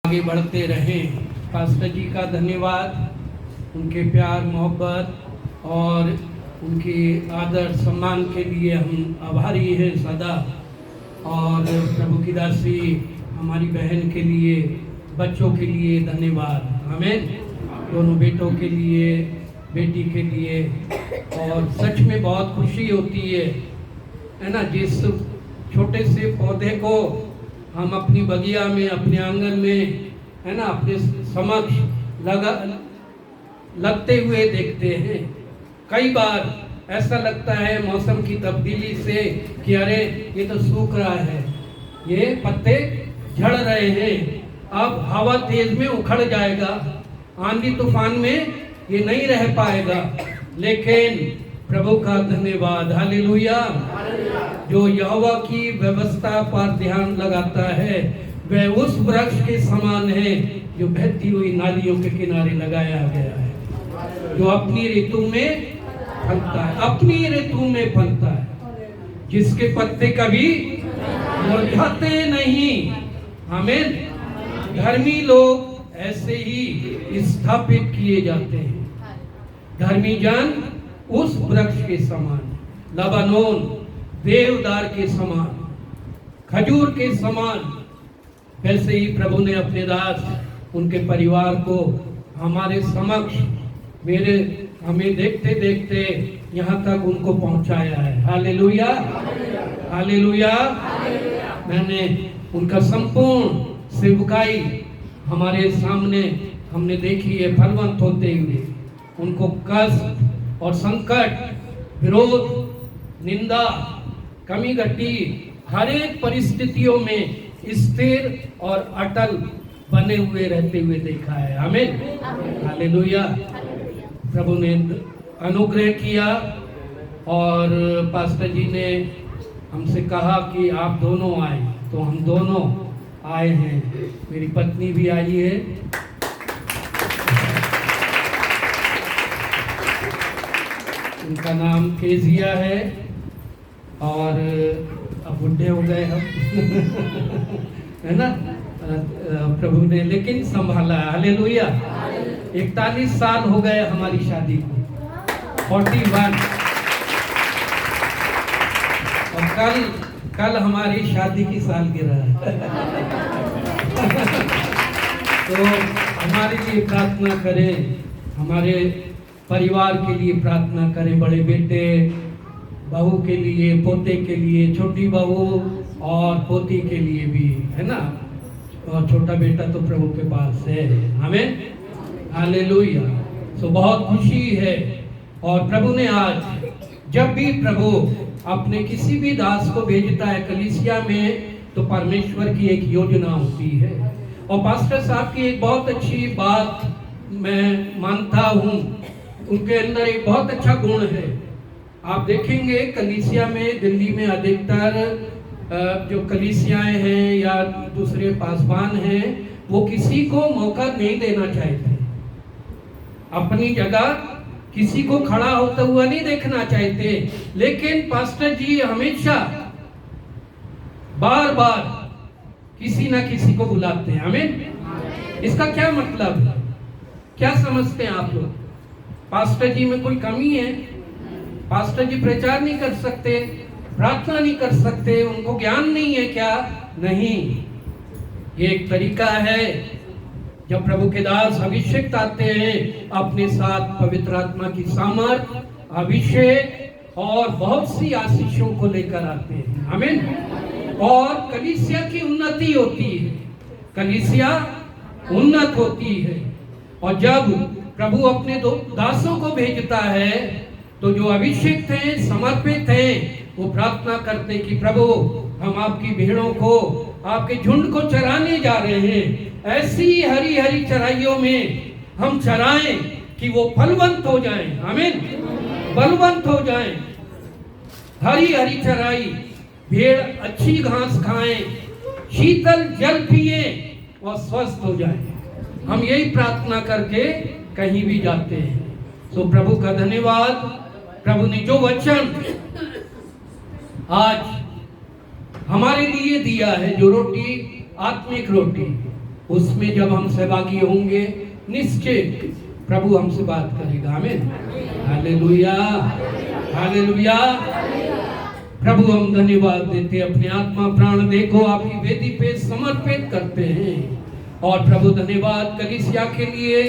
आगे बढ़ते रहें। पास्टर जी का धन्यवाद, उनके प्यार मोहब्बत और उनके आदर सम्मान के लिए हम आभारी हैं सदा। और प्रभु की दासी हमारी बहन के लिए, बच्चों के लिए धन्यवाद। आमीन। दोनों बेटों के लिए, बेटी के लिए। और सच में बहुत खुशी होती है ना, जिस छोटे से पौधे को हम अपनी बगिया में, अपने आंगन में, है ना, अपने समक्ष लगते हुए देखते हैं। कई बार ऐसा लगता है मौसम की तब्दीली से कि अरे ये तो सूख रहा है, ये पत्ते झड़ रहे हैं, अब हवा तेज में उखड़ जाएगा, आंधी तूफान में ये नहीं रह पाएगा। लेकिन प्रभु का धन्यवाद, हालेलुया। जो यहोवा की व्यवस्था पर ध्यान लगाता है वह उस वृक्ष के समान है जो बहती हुई नालियों के किनारे लगाया गया है, जो अपनी ऋतु में फलता है, अपनी ऋतु में फलता है, जिसके पत्ते कभी मुरझाते नहीं। आमीन। धर्मी लोग ऐसे ही स्थापित किए जाते हैं। धर्मी जन उस वृक्ष के समान, लबानोन देवदार के समान, खजूर के समान, वैसे ही प्रभु ने अपने दास, उनके परिवार को हमारे समक्ष, हमें देखते देखते यहाँ तक उनको पहुँचाया है। Hallelujah, hallelujah. मैंने उनका संपूर्ण सेवकाई हमारे सामने हमने देखी है, फलवंत होते हुए। उनको कष्ट और संकट, विरोध, निंदा, कमी घटी, हर एक परिस्थितियों में स्थिर और अटल बने हुए रहते हुए देखा है। आमीन, हालेलुया। प्रभु ने अनुग्रह किया और पास्टर जी ने हमसे कहा कि आप दोनों आए, तो हम दोनों आए हैं। मेरी पत्नी भी आई है। उनका नाम केजिया है और अब बुढ़े हो गए हम है ना। प्रभु ने लेकिन संभाला। हालेलुया। 41 साल हो गए हमारी शादी को, 41। और कल हमारी शादी की सालगिरह है। तो हमारे लिए प्रार्थना करें, हमारे परिवार के लिए प्रार्थना करें, बड़े बेटे, बहू के लिए, पोते के लिए, छोटी बहू और पोती के लिए भी, है ना। और छोटा बेटा तो प्रभु के पास है। आमीन, हालेलुया। तो बहुत खुशी है। और प्रभु ने आज, जब भी प्रभु अपने किसी भी दास को भेजता है कलीसिया में, तो परमेश्वर की एक योजना होती है। और पास्टर साहब की एक बहुत अच्छी बात मैं मानता हूँ, उनके अंदर एक बहुत अच्छा गुण है। आप देखेंगे कलीसिया में, दिल्ली में अधिकतर जो कलीसियाएं हैं या दूसरे पासवान हैं, वो किसी को मौका नहीं देना चाहते, अपनी जगह किसी को खड़ा होता हुआ नहीं देखना चाहते। लेकिन पास्टर जी हमेशा बार बार किसी ना किसी को बुलाते हैं। आमीन। इसका क्या मतलब है, क्या समझते हैं आप लोग? पास्टर जी में कोई कमी है? पास्टर जी प्रचार नहीं कर सकते, प्रार्थना नहीं कर सकते, उनको ज्ञान नहीं है क्या? नहीं, ये एक तरीका है। जब प्रभु के दास अभिषेक आते हैं, अपने साथ पवित्र आत्मा की सामर्थ, अभिषेक और बहुत सी आशीषों को लेकर आते हैं। आमीन। और कलीसिया की उन्नति होती है, कलीसिया उन्नत होती है। और जब प्रभु अपने दासों को भेजता है, तो जो अभिषेक हैं, समर्पित हैं, वो प्रार्थना करते कि प्रभु, हम आपकी भेड़ों को, आपके झुंड को चराने जा रहे हैं। ऐसी हरी हरी चराइयों में हम चराएं कि वो फलवंत हो जाएं। आमीन, बलवंत हो जाएं। हरी हरी चराई, भेड़ अच्छी घास खाएं, शीतल जल पिए और स्वस्थ हो जाएं। हम यही प्रार्थना करके कहीं भी जाते हैं। तो प्रभु का धन्यवाद। प्रभु ने जो वचन आज हमारे लिए दिया है, जो रोटी, आत्मिक रोटी, उसमें जब हम सहभागी होंगे निश्चय प्रभु हमसे बात करेगा। आमीन, हालेलुया, हालेलुया। प्रभु हम धन्यवाद देते, अपने आत्मा प्राण देखो आपकी वेदी पे समर्पित करते हैं। और प्रभु धन्यवाद कलीसिया के लिए,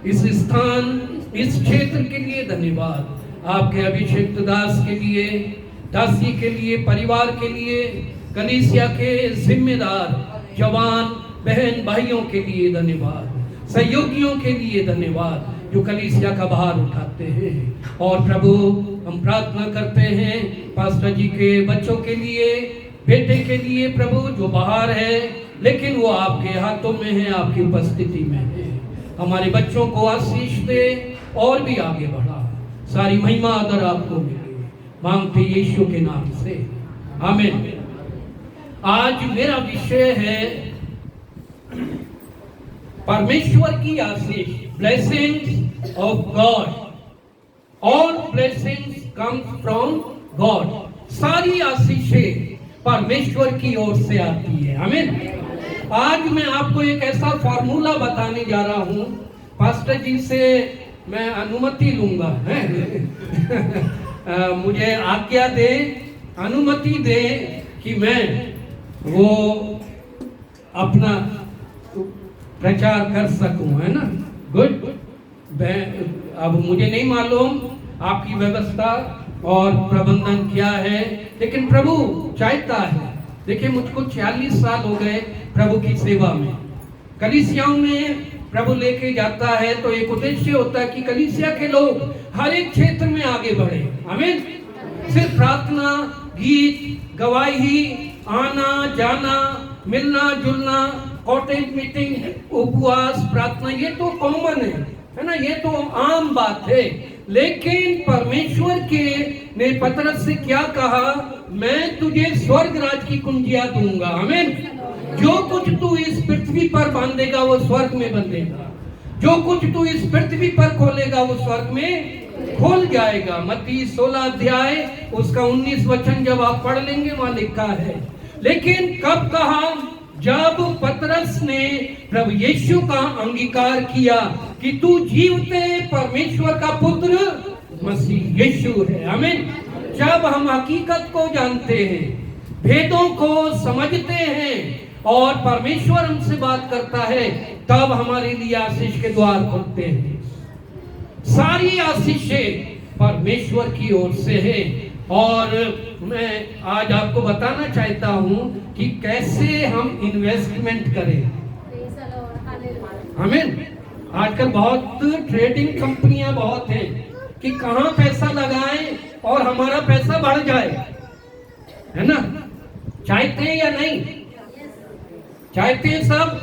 इस स्थान, इस क्षेत्र के लिए धन्यवाद, आपके अभिषेक दास के लिए, दासी के लिए, परिवार के लिए, कलीसिया के जिम्मेदार जवान बहन भाइयों के लिए धन्यवाद, सहयोगियों के लिए धन्यवाद जो कलीसिया का भार उठाते हैं। और प्रभु हम प्रार्थना करते हैं पास्टर जी के बच्चों के लिए, बेटे के लिए प्रभु जो बाहर है लेकिन वो आपके हाथों में है, आपकी उपस्थिति में है। हमारे बच्चों को आशीष दे और भी आगे बढ़ा, सारी महिमा आदर आपको मिले, मांगते यीशु के नाम से, आमीन। आज मेरा विषय है परमेश्वर की आशीष, blessings of God. All blessings come from God. सारी आशीषें परमेश्वर की ओर से आती है, आमीन। आज मैं आपको एक ऐसा फॉर्मूला बताने जा रहा हूं, पास्टर जी से मैं अनुमति लूंगा मुझे आज्ञा दे, अनुमति दे कि मैं वो अपना प्रचार कर सकूं, है ना। गुड। अब मुझे नहीं मालूम आपकी व्यवस्था और प्रबंधन क्या है, लेकिन प्रभु चाहता है। देखिए मुझको 40 साल हो गए प्रभु की सेवा में, कलीसियाओं में प्रभु लेके जाता है तो एक उद्देश्य होता है कि कलीसिया के लोग हर एक क्षेत्र में आगे बढ़े, आमीन। सिर्फ प्रार्थना, गीत, गवाही, आना जाना, मिलना जुलना, कॉटेज मीटिंग, उपवास, प्रार्थना, ये तो कॉमन है ना, ये तो आम बात है। लेकिन परमेश्वर के ने पतरस से क्या कहा, मैं तुझे स्वर्ग राज की कुंजियां दूंगा, आमीन। जो कुछ तू इस पृथ्वी पर बांधेगा वो स्वर्ग में बंधेगा, जो कुछ तू इस पृथ्वी पर खोलेगा वो स्वर्ग में खोल जाएगा। मत्ती 16 अध्याय उसका 19 वचन जब आप पढ़ लेंगे वहां लिखा है। लेकिन कब कहा, जब पतरस ने प्रभु यीशु का अंगीकार किया कि तू जीवते परमेश्वर का पुत्र मसीह यीशु है, आमीन। जब हम हकीकत को जानते हैं, भेदों को समझते हैं और परमेश्वर हमसे बात करता है, तब हमारे लिए आशीष के द्वार खुलते हैं। सारी आशीषें परमेश्वर की ओर से है। और मैं आज आपको बताना चाहता हूं कि कैसे हम इन्वेस्टमेंट करें, आमीन। आजकल बहुत ट्रेडिंग कंपनियां बहुत हैं कि कहां पैसा लगाएं और हमारा पैसा बढ़ जाए, है ना। चाहते हैं या नहीं? चाहते हैं सब,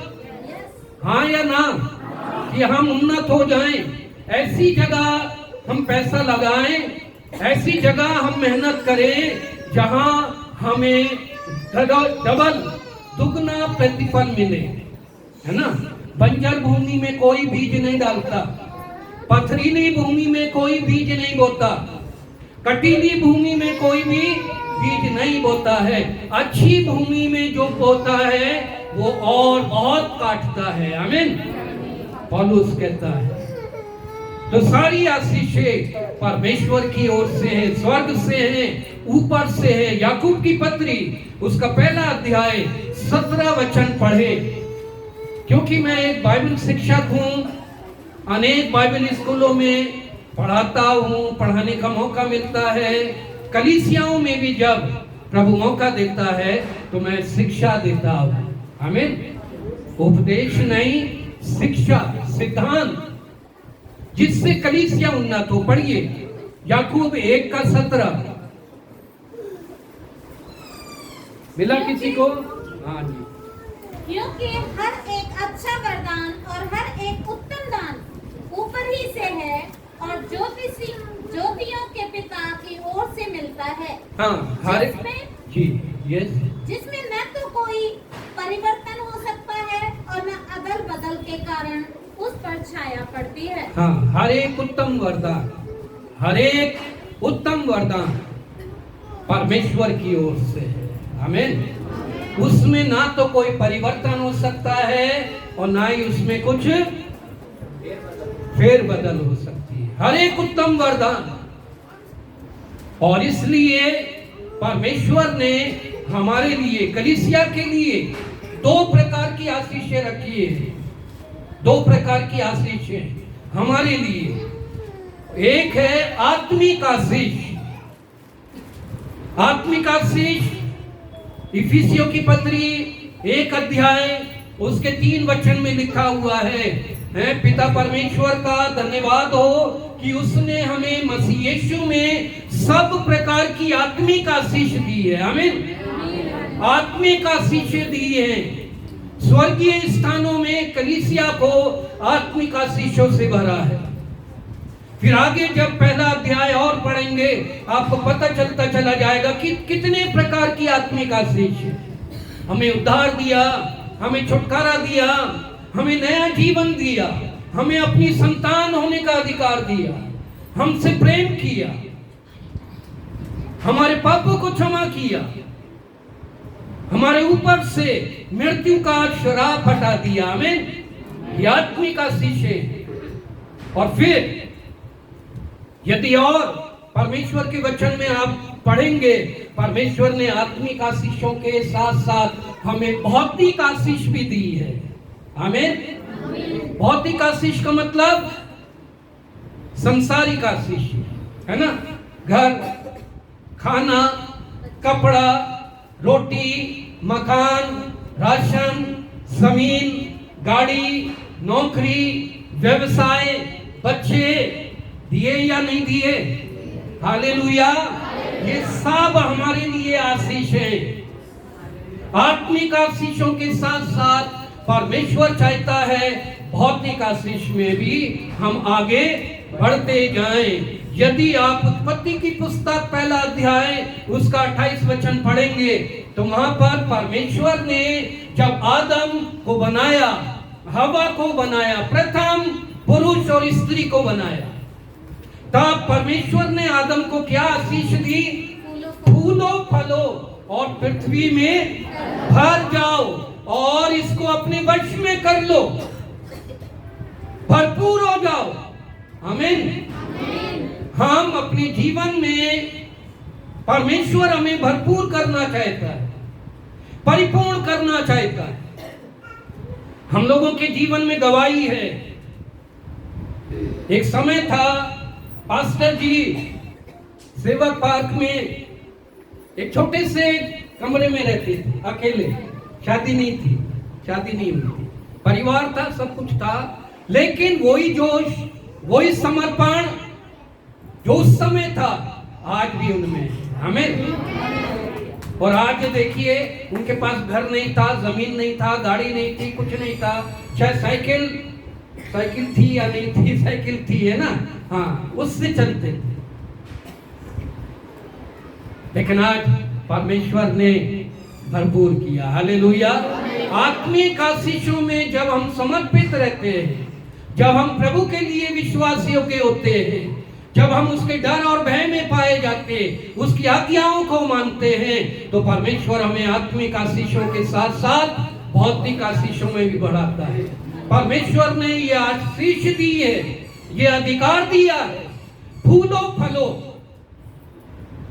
हाँ या ना, कि हम उन्नत हो जाएं। ऐसी जगह हम पैसा लगाएं, ऐसी जगह हम मेहनत करें जहां हमें डबल दुगना प्रतिफल मिले, है ना। बंजर भूमि में कोई बीज नहीं डालता, पथरीली भूमि में कोई बीज नहीं बोता, कटीली भूमि में कोई भी बीज नहीं बोता है। अच्छी भूमि में जो बोता है वो और बहुत काटता है, आमीन। पौलुस कहता है। तो सारी आशीषें परमेश्वर की ओर से है, स्वर्ग से है, ऊपर से है। याकूब की पत्री उसका पहला अध्याय 17 वचन पढ़े, क्योंकि मैं एक बाइबल शिक्षक हूँ, अनेक बाइबल स्कूलों में पढ़ाता हूँ, पढ़ाने का मौका मिलता है। कलीसियाओं में भी जब प्रभु मौका देता है तो मैं शिक्षा देता हूँ, आमीन। उपदेश नहीं, शिक्षा, सिद्धांत, जिससे कलीसिया उन्नत हो। पढ़िए याकूब 1:17 मिला किसी को? हाँ जी। क्योंकि हर एक अच्छा वरदान और हर एक उत्तम दान ऊपर ही से है और ज्योतियों के पिता की ओर से मिलता है। हाँ, हर एक जी, यस, जिसमें न तो कोई परिवर्तन हो सकता है और न अदल बदल के कारण उस पर छाया पड़ती है। हाँ, हर एक उत्तम वरदान, हर एक उत्तम वरदान परमेश्वर की ओर से है, आमीन। उसमें ना तो कोई परिवर्तन हो सकता है और ना ही उसमें कुछ फेरबदल हो सकती है। हर एक उत्तम वरदान, और इसलिए परमेश्वर ने हमारे लिए, कलीसिया के लिए 2 प्रकार की आशीषें रखी है। 2 प्रकार की आशीषें हमारे लिए। एक है आत्मिक आशीष। आत्मिक आशीष इफिसियों की पत्री 1 अध्याय उसके 3 वचन में लिखा हुआ है, पिता परमेश्वर का धन्यवाद हो कि उसने हमें मसीह यीशु में सब प्रकार की आत्मिक आशीष दी है। आमीन। आत्मिक आशीषें दी है। स्वर्गीय स्थानों में कलीसिया को आत्मिक आशीषों से भरा है। फिर आगे जब पहला अध्याय और पढ़ेंगे आपको पता चलता चला जाएगा कि कितने प्रकार की आत्मिक आशीष है। हमें उद्धार दिया, हमें छुटकारा दिया, हमें नया जीवन दिया, हमें अपनी संतान होने का अधिकार दिया, हमसे प्रेम किया, हमारे पापों को क्षमा किया, हमारे ऊपर से मृत्यु का श्राप हटा दिया। आमीन। ये आत्मिक आशीषें। और फिर यदि और परमेश्वर के वचन में आप पढ़ेंगे, परमेश्वर ने आत्मिक आशीषों के साथ साथ हमें भौतिक आशीष भी दी है। आमीन। भौतिक आशीष का मतलब संसारिक आशीष है ना, घर, खाना, कपड़ा, रोटी, मकान, राशन, जमीन, गाड़ी, नौकरी, व्यवसाय, बच्चे दिए या नहीं दिए? हालेलुया। ये सब हमारे लिए आशीष है। आत्मिक आशीषों के साथ साथ परमेश्वर चाहता है भौतिक आशीष में भी हम आगे बढ़ते जाएं। यदि आप उत्पत्ति की पुस्तक 1 अध्याय उसका 28 वचन पढ़ेंगे तो वहां पर परमेश्वर ने जब आदम को बनाया, हवा को बनाया, प्रथम पुरुष और स्त्री को बनाया, तब परमेश्वर ने आदम को क्या आशीष दी? फूलो फलो और पृथ्वी में भर जाओ और इसको अपने वश में कर लो, भरपूर हो जाओ। आमीन। हम अपने जीवन में परमेश्वर हमें भरपूर करना चाहता है, परिपूर्ण करना चाहता है। हम लोगों के जीवन में गवाही है। एक समय था, पास्टर जी सेवक पार्क में एक छोटे से कमरे में रहते थे, अकेले। शादी नहीं थी, शादी नहीं हुई थी, परिवार था, सब कुछ था, लेकिन वही जोश, वही समर्पण जो उस समय था आज भी उनमें है। आमीन। और आज देखिए उनके पास घर नहीं था, जमीन नहीं था, गाड़ी नहीं थी, कुछ नहीं था, शायद साइकिल थी या नहीं थी, साइकिल थी, है ना, हाँ, उससे चलते थे। लेकिन आज परमेश्वर ने भरपूर किया। हालेलुया। आत्मिक आशीषों में जब हम समर्पित रहते हैं, जब हम प्रभु के लिए विश्वासियों के होते हैं, जब हम उसके डर और भय में पाए जाते, उसकी आज्ञाओं को मानते हैं, तो परमेश्वर हमें आत्मिक आशीषों के साथ साथ भौतिक आशीषों में भी बढ़ाता है। परमेश्वर ने ये आशीष दी है, ये अधिकार दिया है, फूलो फलो।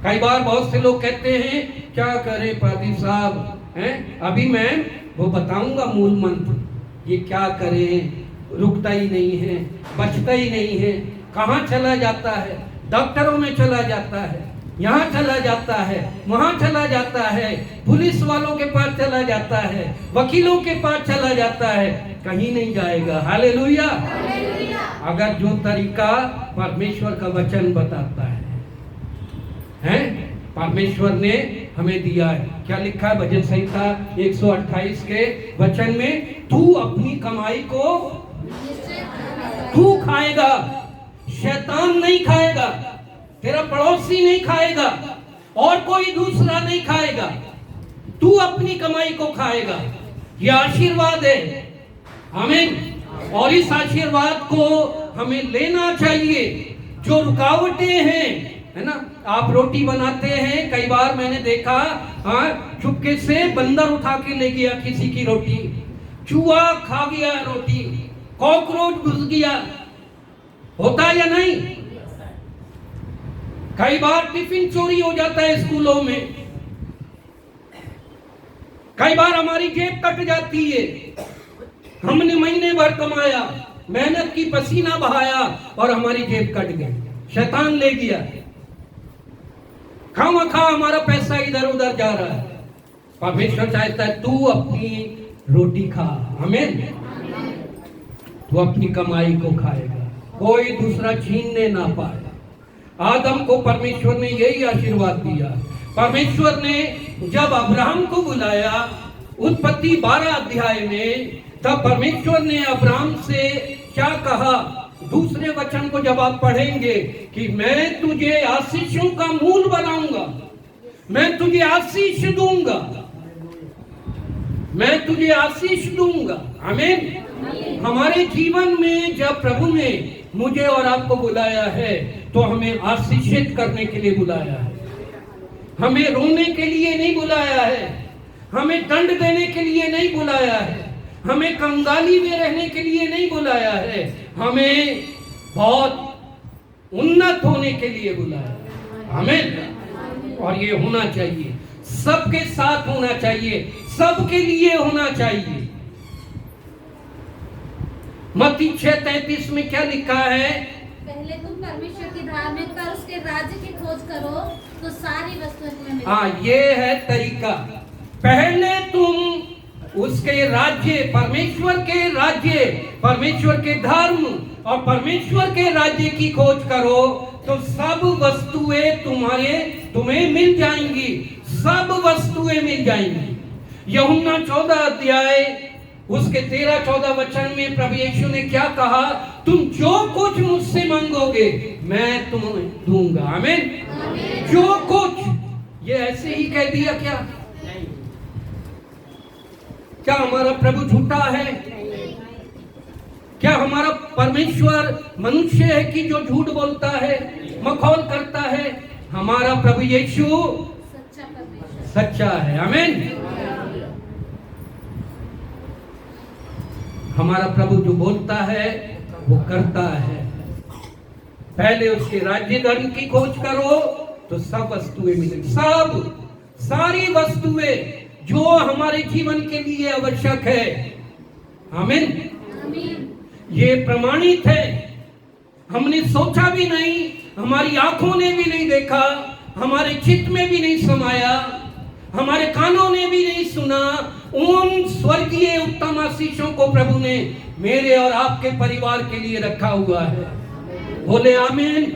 कई बार बहुत से लोग कहते हैं क्या करें पादी साहब, हैं अभी मैं वो बताऊंगा मूल मंत्र, ये क्या करें, रुकता ही नहीं है, बचता ही नहीं है, कहाँ चला जाता है, डॉक्टरों में चला जाता है, यहाँ चला जाता है, वहाँ चला जाता है, पुलिस वालों के पास चला जाता है, वकीलों के पास चला जाता है, कहीं नहीं जाएगा। हालेलुया। अगर जो तरीका परमेश्वर का वचन बताता है, परमेश्वर ने हमें दिया है। क्या लिखा है भजन संहिता 128 के वचन में? तू अपनी कमाई को तू खाएगा, शैतान नहीं खाएगा, तेरा पड़ोसी नहीं खाएगा, और कोई दूसरा नहीं खाएगा, तू अपनी कमाई को खाएगा। यह आशीर्वाद है। आमीन। और इस आशीर्वाद को हमें लेना चाहिए। जो रुकावटें हैं, है ना, आप रोटी बनाते हैं, कई बार मैंने देखा, हाँ, चुपके से बंदर उठा के ले गया किसी की रोटी, चूहा खा गया रोटी, कॉकरोच घुस गया, होता या नहीं? कई बार टिफिन चोरी हो जाता है स्कूलों में, कई बार हमारी जेब कट जाती है। हमने महीने भर कमाया, मेहनत की, पसीना बहाया और हमारी जेब कट गई, शैतान ले गया। खामखा हमारा पैसा इधर उधर जा रहा है। परमेश्वर चाहता है तू अपनी रोटी खा, आमीन। तू अपनी कमाई को खाएगा, कोई दूसरा छीनने ना पाएगा। आदम को परमेश्वर ने यही आशीर्वाद दिया। परमेश्वर ने जब अब्राहम को बुलाया उत्पत्ति 12 अध्याय में, तब परमेश्वर ने अब्राहम से क्या कहा? दूसरे वचन को जब आप पढ़ेंगे कि मैं तुझे आशीषों का मूल बनाऊंगा, मैं तुझे आशीष दूंगा, मैं तुझे आशीष दूंगा, आमीन। हमारे जीवन में जब प्रभु ने मुझे और आपको बुलाया है तो हमें आशीषित करने के लिए बुलाया है, हमें रोने के लिए नहीं बुलाया है, हमें दंड देने के लिए नहीं बुलाया है, हमें कंगाली में रहने के लिए नहीं बुलाया है, हमें बहुत उन्नत होने के लिए बुलाया है, आमीन। और ये होना चाहिए, सबके साथ होना चाहिए, सबके लिए होना चाहिए। मत्ती 6:33 में क्या लिखा है? पहले तुम परमेश्वर की धार्मिकता और उसके राज्य की खोज करो तो सारी वस्तुएं तुम्हें मिलेंगी। हाँ, ये है तरीका। पहले तुम उसके राज्य, परमेश्वर के राज्य, परमेश्वर के धर्म और परमेश्वर के राज्य की खोज करो तो सब वस्तुएं तुम्हें मिल जाएंगी, सब वस्तुएं मिल जाएंगी। यूहन्ना 14 अध्याय उसके 13-14 वचन में प्रभु यीशु ने क्या कहा? तुम जो कुछ मुझसे मांगोगे मैं तुम्हें दूंगा, आमीन। जो कुछ, ये ऐसे ही कह दिया क्या? क्या हमारा प्रभु झूठा है? क्या हमारा परमेश्वर मनुष्य है कि जो झूठ बोलता है, मखौल करता है? हमारा प्रभु यीशु सच्चा है, आमीन। हमारा प्रभु जो बोलता है वो करता है। पहले उसके राज्य धर्म की खोज करो तो सब वस्तुएं मिलेंगी, सब, सारी वस्तुएं जो हमारे जीवन के लिए आवश्यक है, आमीन। ये प्रमाणित है, हमने सोचा भी नहीं, हमारी आंखों ने भी नहीं देखा, हमारे चित्त में भी नहीं समाया, हमारे कानों ने भी नहीं सुना। उन स्वर्गीय उत्तम आशीषों को प्रभु ने मेरे और आपके परिवार के लिए रखा हुआ है। बोले आमीन,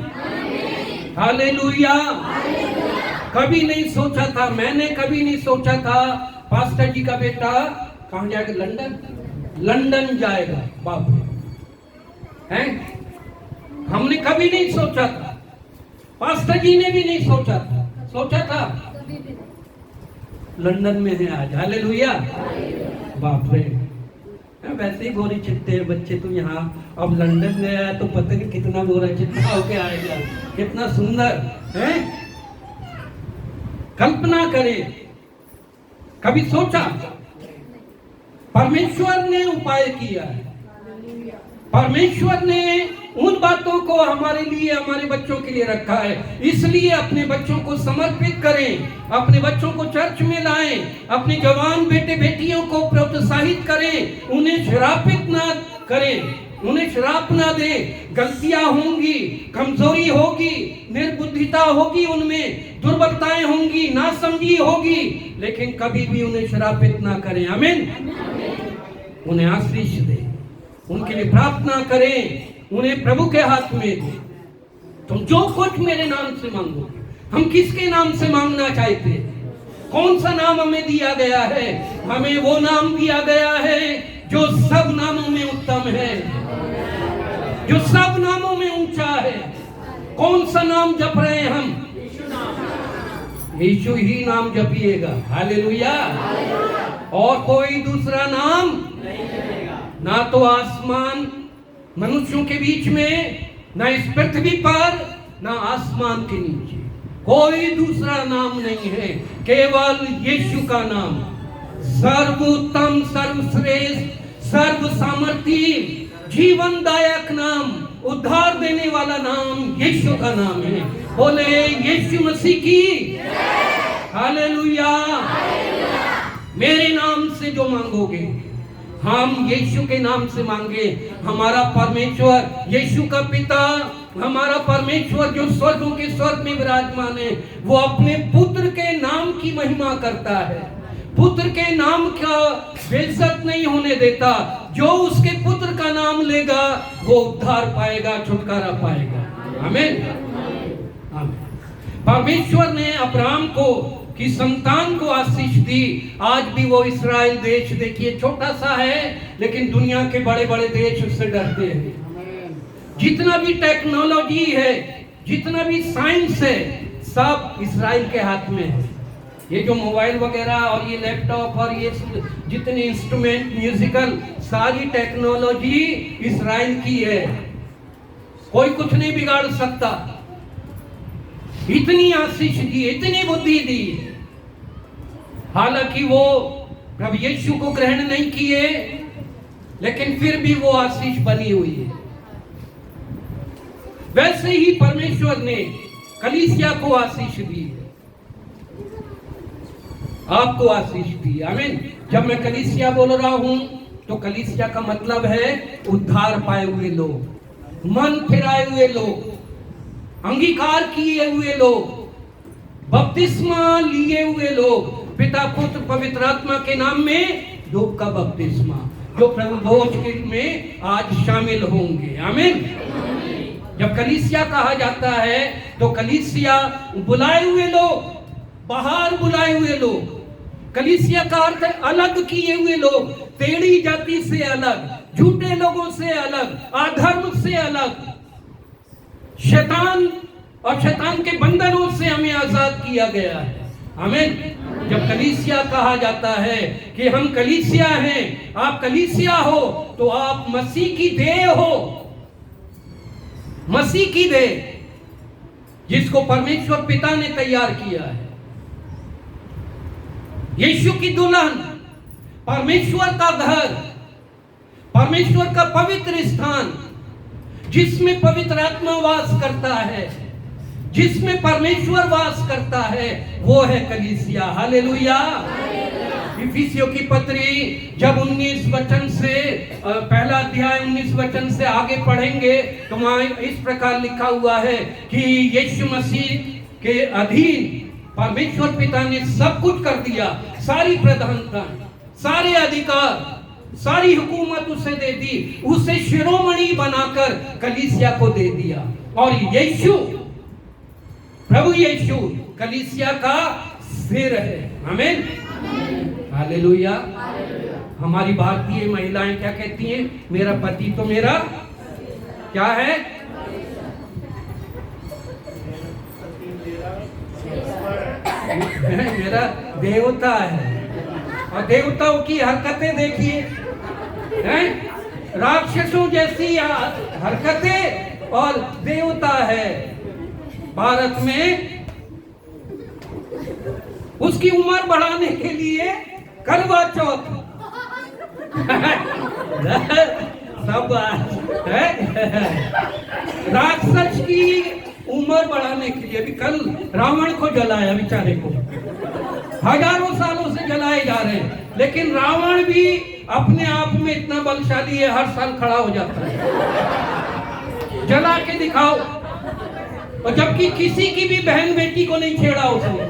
हालेलुया। कभी नहीं सोचा था, मैंने कभी नहीं सोचा था पास्टर जी का बेटा कहाँ जाएगा? लंदन जाएगा, बाप रे, हैं? हमने कभी नहीं सोचा था, पास्टर जी ने भी नहीं सोचा था लंदन में है आज, हालेलुया, बाप रे। वैसे ही गोरी चिट्टे बच्चे तो यहाँ, अब लंदन में आया तो पता नहीं कितना गोरा चिट्टा होके आएगा, कितना सुंदर है। कल्पना करें, कभी सोचा? परमेश्वर ने उपाय किया है, परमेश्वर ने उन बातों को हमारे लिए, हमारे बच्चों के लिए रखा है। इसलिए अपने बच्चों को समर्पित करें, अपने बच्चों को चर्च में लाएं, अपने जवान बेटे बेटियों को प्रोत्साहित करें, उन्हें श्रापित ना करें, उन्हें श्राप ना दें। गलतियां होंगी, कमजोरी होगी, निर्बुद्धिता होगी, उनमें दुर्बलताएं होंगी, नासमझी होगी, लेकिन कभी भी उन्हें श्रापित ना करें, आमीन। उन्हें आशीष दें, उनके लिए प्रार्थना करें, उन्हें प्रभु के हाथ में दे। तुम जो कुछ मेरे नाम से मांगो, हम किसके नाम से मांगना चाहते हैं? कौन सा नाम हमें दिया गया है? हमें वो नाम दिया गया है जो सब नामों में उत्तम है, जो सब नामों में ऊंचा है। कौन सा नाम जप रहे हैं हम? यीशु ही नाम जपिएगा, हालेलुया। और कोई दूसरा नाम ना तो आसमान मनुष्यों के बीच में, ना इस पृथ्वी पर, ना आसमान के नीचे कोई दूसरा नाम नहीं है, केवल यीशु का नाम, सर्वोत्तम, सर्वश्रेष्ठ, सर्व सामर्थी, जीवनदायक नाम, उद्धार देने वाला नाम यीशु का नाम है। बोले यीशु मसीह की हालेलुया। मेरे नाम से जो मांगोगे, हम यीशु के नाम से मांगे, हमारा परमेश्वर, यीशु का पिता, हमारा परमेश्वर जो स्वर्गों के स्वर्ग में विराजमान है, वो अपने पुत्र के नाम की महिमा करता है। पुत्र के नाम का बेइज्जत नहीं होने देता। जो उसके पुत्र का नाम लेगा वो उद्धार पाएगा, छुटकारा पाएगा। आमीन, आमीन। परमेश्वर ने अब्राहम को की संतान को आशीष दी। आज भी वो इस्राएल देश देखिए छोटा सा है, लेकिन दुनिया के बड़े बड़े देश उससे डरते हैं। जितना भी टेक्नोलॉजी है, जितना भी साइंस है, सब इस्राएल के हाथ में है। ये जो मोबाइल वगैरह और ये लैपटॉप और ये जितने इंस्ट्रूमेंट म्यूजिकल, सारी टेक्नोलॉजी इस्राएल की है। कोई कुछ नहीं बिगाड़ सकता। इतनी आशीष दी, इतनी बुद्धि दी। हालांकि वो प्रभु यीशु को ग्रहण नहीं किए, लेकिन फिर भी वो आशीष बनी हुई है। वैसे ही परमेश्वर ने कलीसिया को आशीष दी, आपको आशीष दी। आमीन। जब मैं कलीसिया बोल रहा हूं तो कलीसिया का मतलब है उद्धार पाए हुए लोग, मन फिराए हुए लोग, अंगीकार किए हुए लोग, बपतिस्मा लिए हुए लोग, पिता पुत्र पवित्र आत्मा के नाम में डूब का बपतिस्मा, जो प्रभु भोज में आज शामिल होंगे। आमीन। जब कलीसिया कहा जाता है तो कलीसिया बुलाए हुए लोग, बाहर बुलाए हुए लोग। कलीसिया का अर्थ है अलग किए हुए लोग, टेढ़ी जाति से अलग, झूठे लोगों से अलग, अधर्म से अलग, शैतान और शैतान के बंधनों से हमें आजाद किया गया है। आमीन। जब कलीसिया कहा जाता है कि हम कलीसिया हैं, आप कलीसिया हो, तो आप मसीह की देह हो, मसीह की देह, जिसको परमेश्वर पिता ने तैयार किया है। यीशु की दुल्हन, परमेश्वर का घर, परमेश्वर का पवित्र स्थान, जिसमें पवित्र आत्मा वास करता है, जिसमें परमेश्वर वास करता है, वो है कलीसिया। हालेलुया। इफिसियों की पत्री जब 19 वचन से, पहला अध्याय 19 वचन से आगे पढ़ेंगे तो वहां इस प्रकार लिखा हुआ है कि यीशु मसीह के अधीन परमेश्वर पिता ने सब कुछ कर दिया। सारी प्रधानता, सारे अधिकार, सारी हुकूमत उसे दे दी, उसे शिरोमणि बनाकर कलीसिया को दे दिया। और यीशु, प्रभु यीशु कलीसिया का सिर है। आमीन, हालेलुया। हमारी भारतीय महिलाएं क्या कहती हैं? मेरा पति तो मेरा क्या है? मेरा देवता है। और देवताओं की हरकतें देखिए, राक्षसों जैसी हरकतें, और देवता है। भारत में उसकी उम्र बढ़ाने के लिए करवा चौथ सब है। राक्षस की उम्र बढ़ाने के लिए भी कल रावण को जलाया, बेचारे को हजारों सालों से जलाए जा रहे हैं, लेकिन रावण भी अपने आप में इतना बलशाली है, हर साल खड़ा हो जाता है। जला के दिखाओ। और जबकि किसी की भी बहन बेटी को नहीं छेड़ा उसने,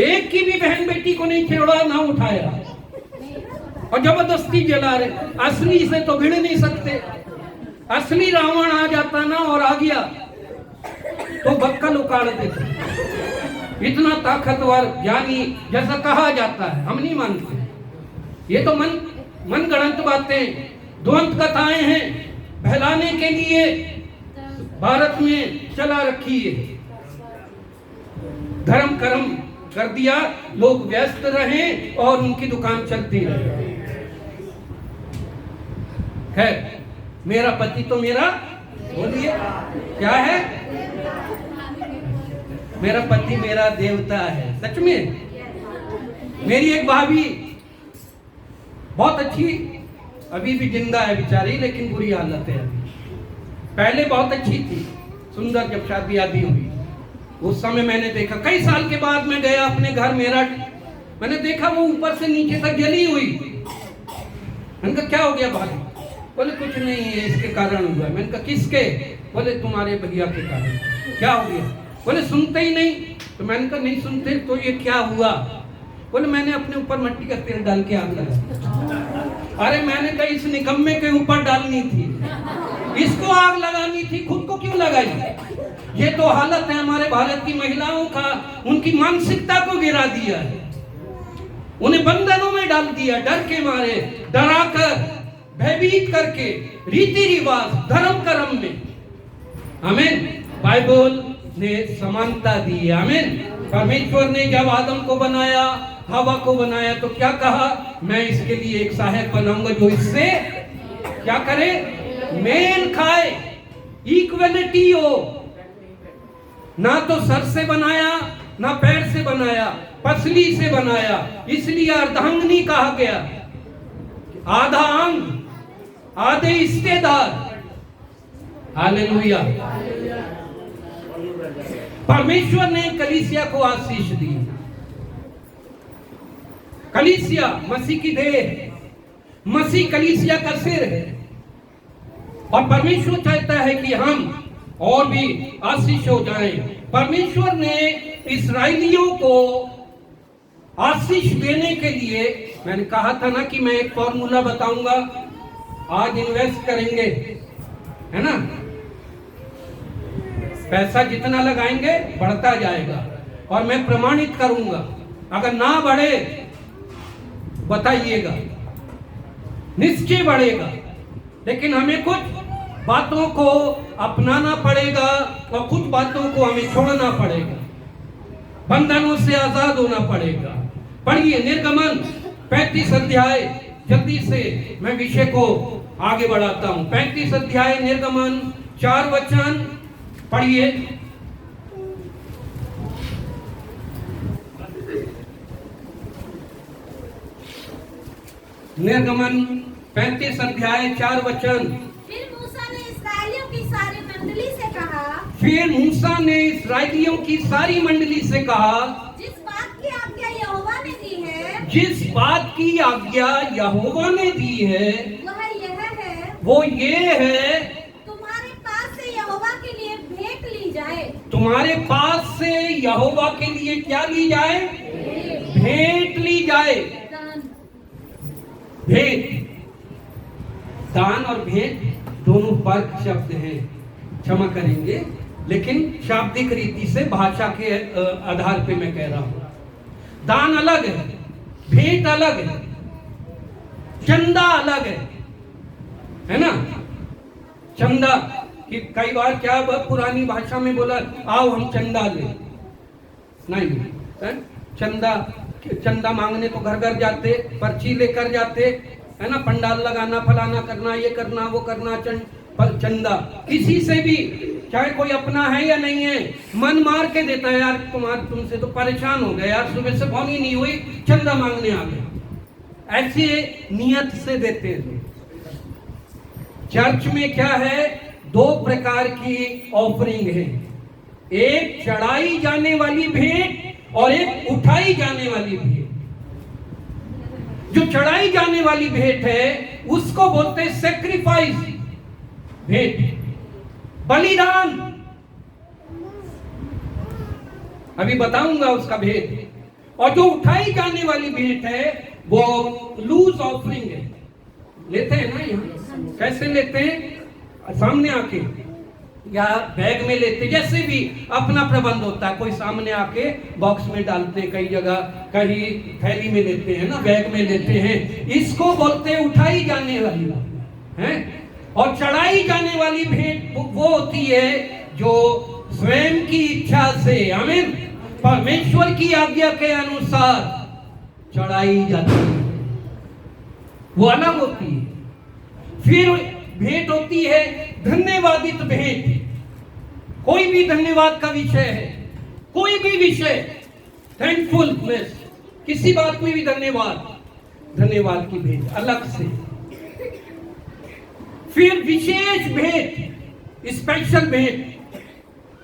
एक की भी बहन बेटी को नहीं छेड़ा, ना उठाया, और जबरदस्ती जला रहे। असली से तो भिड़ नहीं सकते। असली रावण आ जाता ना, और आ गया तो बक्कल उकाड़ देते। इतना ताकतवर ज्ञानी जैसा कहा जाता है, हम नहीं मानते। ये तो मन गढ़ंत बातें, द्वंद कथाएं हैं, बहलाने के लिए भारत में चला रखी है। धर्म कर्म कर दिया, लोग व्यस्त रहे और उनकी दुकान चलती रहे। खैर, मेरा पति तो मेरा, बोलिए क्या है? मेरा पति मेरा देवता है। सच में मेरी एक भाभी बहुत अच्छी, अभी भी जिंदा है बेचारी, लेकिन बुरी हालत है अभी। पहले बहुत अच्छी थी, सुंदर। जब शादी आदि हुई उस समय मैंने देखा, कई साल के बाद मैं गया अपने घर मेरठ, मैंने देखा वो ऊपर से नीचे तक जली हुई। मैंने कहा क्या हो गया भाभी? बोले कुछ नहीं है, इसके कारण हुआ। मैंने कहा किसके? बोले तुम्हारे भैया के कारण। क्या हो गया? बोले सुनते ही नहीं। तो मैंने कहा नहीं सुनते तो ये क्या हुआ? बोले मैंने अपने ऊपर मिट्टी का तेल डाल के आग लगा। अरे मैंने कहा इस निकम्मे के ऊपर डालनी थी, इसको आग लगानी थी, खुद को क्यों लगाई? ये तो हालत है हमारे भारत की महिलाओं का, उनकी मानसिकता को गिरा दिया है, उन्हें बंधनों में डाल दिया, डर के मारे, डराकर, भयभीत करके, रीति रिवाज, धर्म कर्म में। आमीन। बाइबल ने समानता दी है। आमीन। परमेश्वर ने जब आदम को बनाया, हवा को बनाया, तो क्या कहा? मैं इसके लिए एक सहायक बनाऊंगा जो इससे क्या करे? मेल खाए, इक्वलिटी हो। ना तो सर से बनाया, ना पैर से बनाया, पसली से बनाया, इसलिए अर्धांगिनी कहा गया। आधा अंग, आधे हिस्सेदार। हालेलुया। परमेश्वर ने कलीसिया को आशीष दी। कलीसिया मसीह की देह है, मसीह कलीसिया का सिर है, और परमेश्वर चाहता है कि हम और भी आशीष हो जाएं। परमेश्वर ने इस्राएलियों को आशीष देने के लिए, मैंने कहा था ना कि मैं एक फॉर्मूला बताऊंगा, आज इन्वेस्ट करेंगे, है ना? पैसा जितना लगाएंगे बढ़ता जाएगा, और मैं प्रमाणित करूंगा। अगर ना बढ़े बताइएगा, निश्चय बढ़ेगा। लेकिन हमें कुछ बातों को अपनाना पड़ेगा और कुछ बातों को हमें छोड़ना पड़ेगा, बंधनों से आजाद होना पड़ेगा। पढ़िए निर्गमन 35 अध्याय, जल्दी से मैं विषय को आगे बढ़ाता हूं। 35 अध्याय निर्गमन 4 वचन पढ़िए। निर्गमन 35 अध्याय 4 वचन। फिर मूसा ने इस्राएलियों की सारी मंडली से कहा, फिर मूसा ने इस्राएलियों की सारी मंडली से कहा, जिस बात की आज्ञा यहोवा ने दी है, जिस बात की आज्ञा यहोवा ने दी है, वो ये है, तुम्हारे पास से यहोवा के लिए भेंट ली जाए। तुम्हारे पास से यहोवा के लिए क्या ली जाए? भेंट ली जाए। भेंट, दान और भेंट दोनों फर्क शब्द हैं, क्षमा करेंगे, लेकिन शाब्दिक रीति से, भाषा के आधार पे मैं कह रहा हूं। दान अलग है, भेंट अलग है, चंदा अलग है ना? चंदा कि कई बार क्या पुरानी भाषा में बोला, आओ हम चंदा ले, नहीं है? चंदा मांगने तो घर घर जाते, पर्ची लेकर जाते, है ना? पंडाल लगाना, फलाना करना, ये करना, वो करना, चंदा किसी से भी, चाहे कोई अपना है या नहीं है, मन मार के देता है। यार तुमसे तो परेशान हो गए यार, सुबह से फोन ही नहीं हुई, चंदा मांगने आ गए, ऐसे नियत से देते हैं। चर्च में क्या है? 2 प्रकार की ऑफरिंग है, एक चढ़ाई जाने वाली भेंट और एक उठाई जाने वाली भेंट। जो चढ़ाई जाने वाली भेंट है उसको बोलते हैं सैक्रिफाइस भेंट, बलिदान। अभी बताऊंगा उसका भेद। और जो उठाई जाने वाली भेंट है वो लूज ऑफरिंग है। लेते हैं ना यहाँ, कैसे लेते हैं? सामने आके या बैग में लेते, जैसे भी अपना प्रबंध होता है। कोई सामने आके बॉक्स में डालते, कई जगह कहीं थैली में लेते हैं ना, बैग में लेते हैं। इसको बोलते हैं उठाई जाने वाली है। और चढ़ाई जाने वाली भेंट वो होती है जो स्वयं की इच्छा से, आमीन, परमेश्वर की आज्ञा के अनुसार चढ़ाई जाती है, वो अलग होती है। फिर भेंट होती है धन्यवादित भेंट। कोई भी धन्यवाद का विषय है, कोई भी विषय, थैंकफुलनेस, किसी बात में भी धन्यवाद की भेंट अलग से। फिर विशेष भेंट, स्पेशल भेंट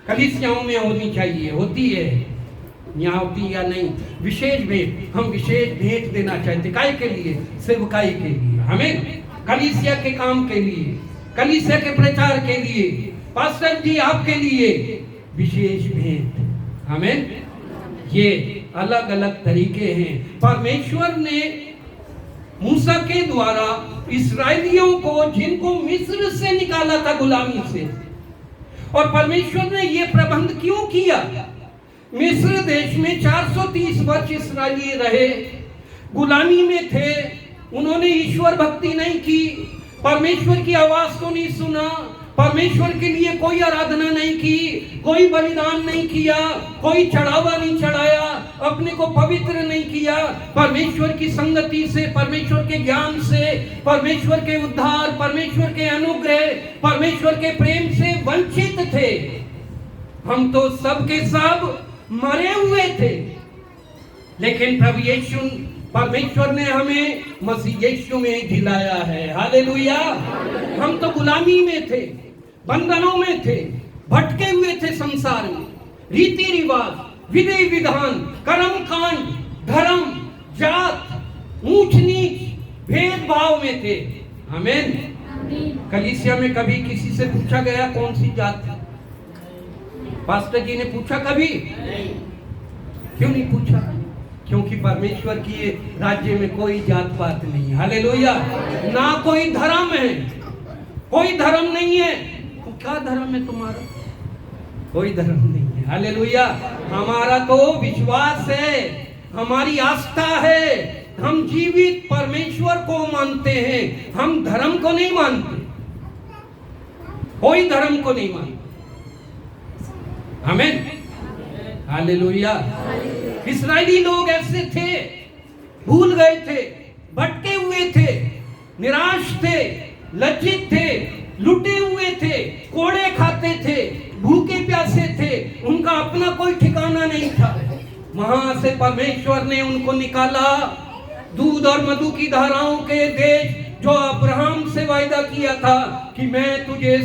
कलीसियाओं में होनी चाहिए, होती है, यहाँ होती या नहीं, विशेष भेंट। हम विशेष भेंट देना चाहते, काय के लिए? सेवकाई के लिए, हमें कलीसिया के काम के लिए, कलीसिया के प्रचार के लिए, पास्टर जी आपके लिए विशेष भेंट, हमें ये अलग अलग तरीके हैं। परमेश्वर ने मूसा के द्वारा इस्राएलियों को, जिनको मिस्र से निकाला था गुलामी से, और परमेश्वर ने ये प्रबंध क्यों किया? मिस्र देश में 430 वर्ष इस्राएली रहे, गुलामी में थे, उन्होंने ईश्वर भक्ति नहीं की, परमेश्वर की आवाज को नहीं सुना, परमेश्वर के लिए कोई आराधना नहीं की, कोई बलिदान नहीं किया, कोई चढ़ावा नहीं चढ़ाया, अपने को पवित्र नहीं किया, परमेश्वर की संगति से, परमेश्वर के ज्ञान से, परमेश्वर के उद्धार, परमेश्वर के अनुग्रह, परमेश्वर के प्रेम से वंचित थे। हम तो सब के सब मरे हुए थे, लेकिन प्रभु यीशु, परमेश्वर ने हमें मसीह यीशु में जिलाया है। हालेलुया। हम तो गुलामी में थे, बंधनों में थे, भटके हुए थे संसार में, रीति रिवाज, विधि विधान, कर्म कांड, धर्म, जात, ऊंच नीच, भेदभाव में थे। आमीन। कलीसिया में कभी किसी से पूछा गया कौन सी जात? पास्टर जी ने पूछा कभी? क्यों नहीं पूछा? क्योंकि परमेश्वर की राज्य में कोई जात पात नहीं है। हालेलुया। ना कोई धर्म है, कोई धर्म नहीं है। तो क्या धर्म है तुम्हारा? कोई धर्म नहीं है। हालेलुया। हमारा तो विश्वास है, हमारी आस्था है, हम जीवित परमेश्वर को मानते हैं, हम धर्म को नहीं मानते, कोई धर्म को नहीं मानते। आमीन। हालेलुया। इस्राएली लोग ऐसे थे, भूल गए थे, भटके हुए थे, निराश थे, लज्जित थे, लुटे हुए थे, कोड़े खाते थे, भूखे प्यासे थे, उनका अपना कोई ठिकाना नहीं था। वहां से परमेश्वर ने उनको निकाला, दूध और मधु की धाराओं के देश, जो अब्राहम से वायदा किया था कि मैं तुझे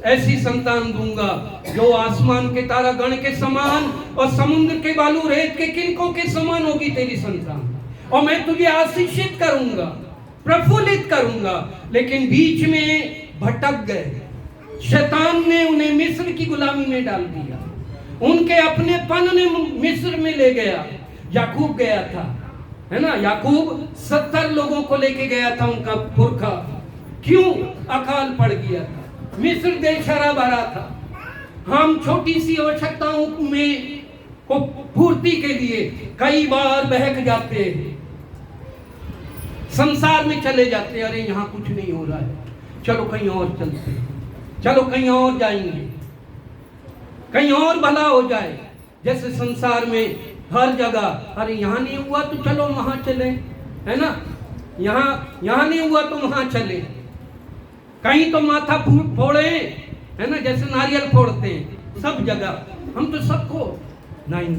ऐसी संतान दूंगा जो आसमान के तारा गण के समान और समुद्र के बालू रेत के किनकों के समान होगी तेरी संतान, और मैं तुझे आशीषित करूंगा, प्रफुल्लित करूंगा। लेकिन बीच में भटक गए, शैतान ने उन्हें मिस्र की गुलामी में डाल दिया, उनके अपनेपन ने मिस्र में ले गया। याकूब गया था, है ना, याकूब 70 लोगों को लेके गया था, उनका पुरखा। क्यों? अकाल पड़ गया था, मिस्र देश हरा भरा था। हम छोटी सी आवश्यकताओं में को पूर्ति के लिए कई बार बहक जाते हैं, संसार में चले जाते हैं, अरे यहाँ कुछ नहीं हो रहा है, चलो कहीं और चलते हैं, चलो कहीं और जाएंगे, कहीं और भला हो जाए। जैसे संसार में हर जगह, अरे यहाँ नहीं हुआ तो चलो वहां चले, है ना, यहाँ नहीं हुआ तो वहां चले, कहीं तो माथा फोड़े, है ना, जैसे नारियल फोड़ते हैं सब जगह। हम तो सबको नहीं,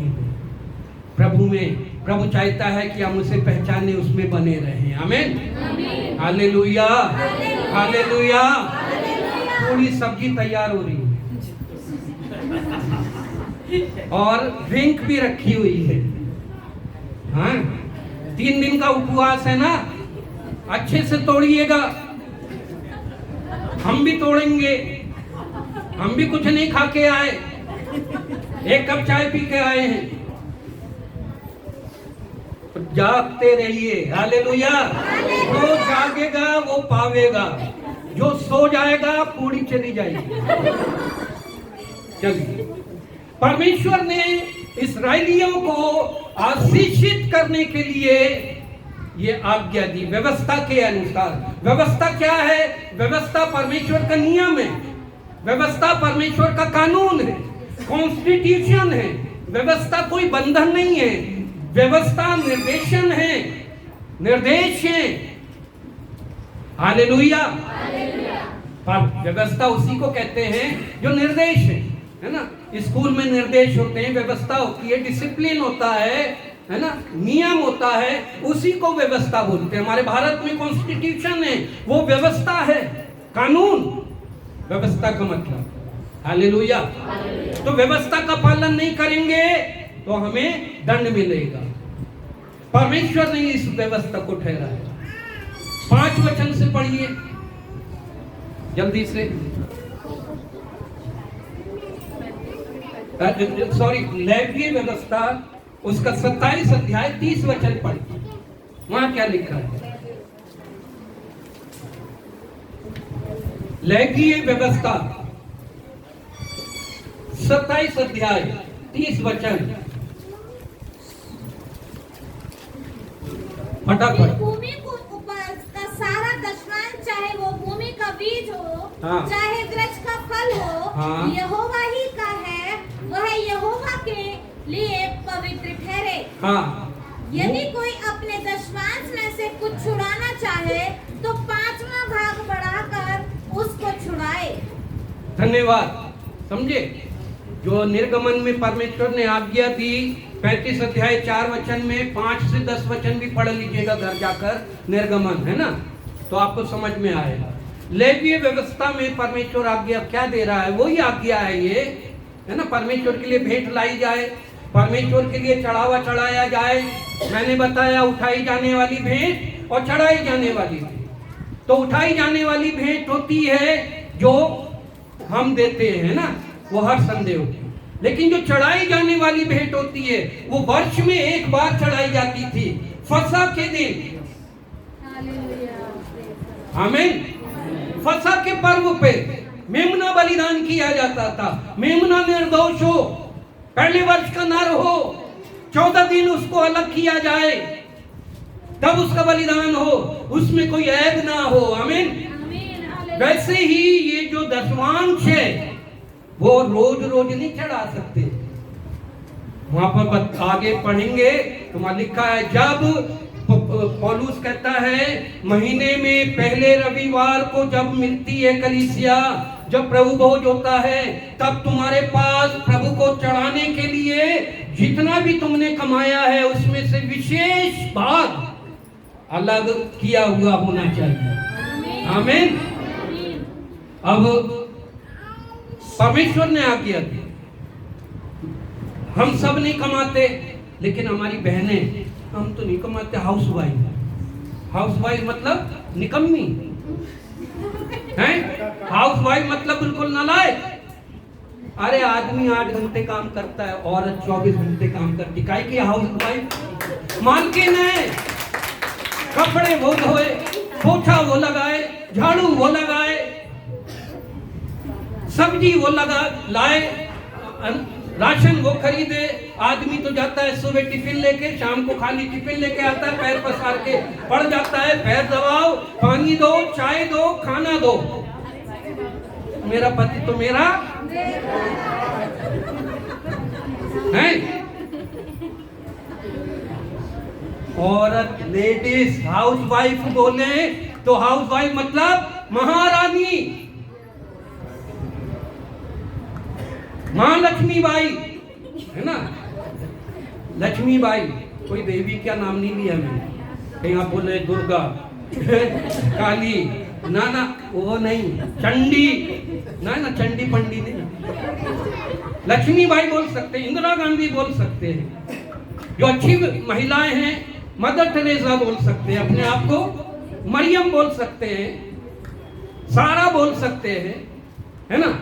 प्रभु में, प्रभु चाहता है कि हम उसे पहचाने, उसमें बने रहें। आमीन। हालेलुया। हालेलुया। थोड़ी सब्जी तैयार हो रही है और ड्रिंक भी रखी हुई है। हाँ, 3 दिन का उपवास है ना, अच्छे से तोड़िएगा। हम भी तोड़ेंगे, हम भी कुछ नहीं खा के आए, 1 कप चाय पी के आए हैं। तो जागते रहिए। हालेलुया। जो जागेगा वो पावेगा, जो सो जाएगा पूरी चली जाएगी। चलिए, परमेश्वर ने इस्राएलियों को आशीषित करने के लिए ये आज्ञा दी, व्यवस्था के अनुसार। व्यवस्था क्या है? व्यवस्था परमेश्वर का नियम है, व्यवस्था परमेश्वर का कानून है, कॉन्स्टिट्यूशन है। व्यवस्था कोई बंधन नहीं है, व्यवस्था निर्देशन है, निर्देश है। हालेलुया। व्यवस्था उसी को कहते हैं जो निर्देश है। है ना, स्कूल में निर्देश होते हैं, व्यवस्था होती है, डिसिप्लिन होता है ना, नियम होता है, उसी को व्यवस्था बोलते हैं। हमारे भारत में कॉन्स्टिट्यूशन है, वो व्यवस्था है, कानून, व्यवस्था का मतलब। हालेलुया। तो व्यवस्था का पालन नहीं करेंगे तो हमें दंड मिलेगा। परमेश्वर ने इस व्यवस्था को ठहराया। 5 वचन से पढ़िए जल्दी से, सॉरी, लेवीय व्यवस्था उसका 27 अध्याय 30 वचन पढ़िए। वहां क्या लिखा है? लेवीय व्यवस्था 27 अध्याय 30 वचन, फटाफट। भूमि को उपज का सारा दशमांश, चाहे वो भूमि का बीज हो, हाँ। चाहे वृक्ष का फल हो, हाँ। यहोवा ही का है, वह यहोवा के लिए पवित्र ठहरे। हाँ, यदि कोई अपने दशमांश में से कुछ छुड़ाना चाहे तो 5वां भाग बढ़ाकर उसको छुड़ाए। धन्यवाद। समझे? जो निर्गमन में परमेश्वर ने आज्ञा दी, 35 अध्याय 4 वचन में 5 से 10 वचन भी पढ़ लीजिएगा घर जाकर, निर्गमन, है ना, तो आपको समझ में आएगा। लेवीय व्यवस्था में परमेश्वर आज्ञा क्या दे रहा है? वही आज्ञा है ये, है ना। परमेश्वर के लिए भेंट लाई जाए, परमेश्वर के लिए चढ़ावा चढ़ाया जाए। मैंने बताया उठाई जाने वाली भेंट और चढ़ाई जाने वाली भेंट। तो उठाई जाने वाली भेंट होती है जो हम देते हैं ना, वो हर संडे होती है। लेकिन जो चढ़ाई जाने वाली भेंट होती है वो वर्ष में एक बार चढ़ाई जाती थी, फसह के दिन। आमीन। फसह के पर्व पे मेमना बलिदान किया जाता था। मेमना निर्दोष हो, पहले वर्ष का नर हो, 14 दिन उसको अलग किया जाए, तब उसका बलिदान हो, उसमें कोई ऐब ना हो। आमीन। वैसे ही ये जो दशमांश है वो रोज रोज नहीं चढ़ा सकते। वहां पर आगे पढ़ेंगे तो वहां लिखा है, जब पौलुस कहता है महीने में पहले रविवार को जब मिलती है कलीसिया, जब प्रभु भोज होता है, तब तुम्हारे पास प्रभु को चढ़ाने के लिए जितना भी तुमने कमाया है उसमें से विशेष भाग अलग किया हुआ होना चाहिए। आमीन। अब परमेश्वर ने आज्ञा दी। हम सब नहीं कमाते, लेकिन हमारी बहनें, हम तो नहीं कमाते, हाउसवाइफ मतलब निकम्मी हैं, हाउसवाइफ मतलब बिल्कुल नालायक। अरे आदमी 8 घंटे काम करता है, औरत 24 घंटे काम करती, काहे की हाउसवाइफ मालकिन है। कपड़े वो धोए, पोछा वो लगाए, झाड़ू वो लगाए, सब्जी वो लाए, राशन वो खरीदे। आदमी तो जाता है सुबह टिफिन लेके, शाम को खाली टिफिन लेके आता है, पैर पसार के पड़ जाता है, पैर दबाओ, पानी दो, चाय दो, खाना दो। मेरा पति तो मेरा है। औरत, लेडीज, हाउसवाइफ बोले तो हाउसवाइफ मतलब महारानी, मां लक्ष्मीबाई, है ना। लक्ष्मीबाई, कोई देवी क्या नाम नहीं लिया मैंने, कहीं आप बोले दुर्गा, काली, ना ना वो नहीं, चंडी, ना ना चंडी पंडी नहीं, लक्ष्मीबाई बोल सकते हैं, इंदिरा गांधी बोल सकते हैं। जो अच्छी महिलाएं हैं, मदर टेरेसा बोल सकते हैं अपने आप को, मरियम बोल सकते हैं, सारा बोल सकते हैं, है ना।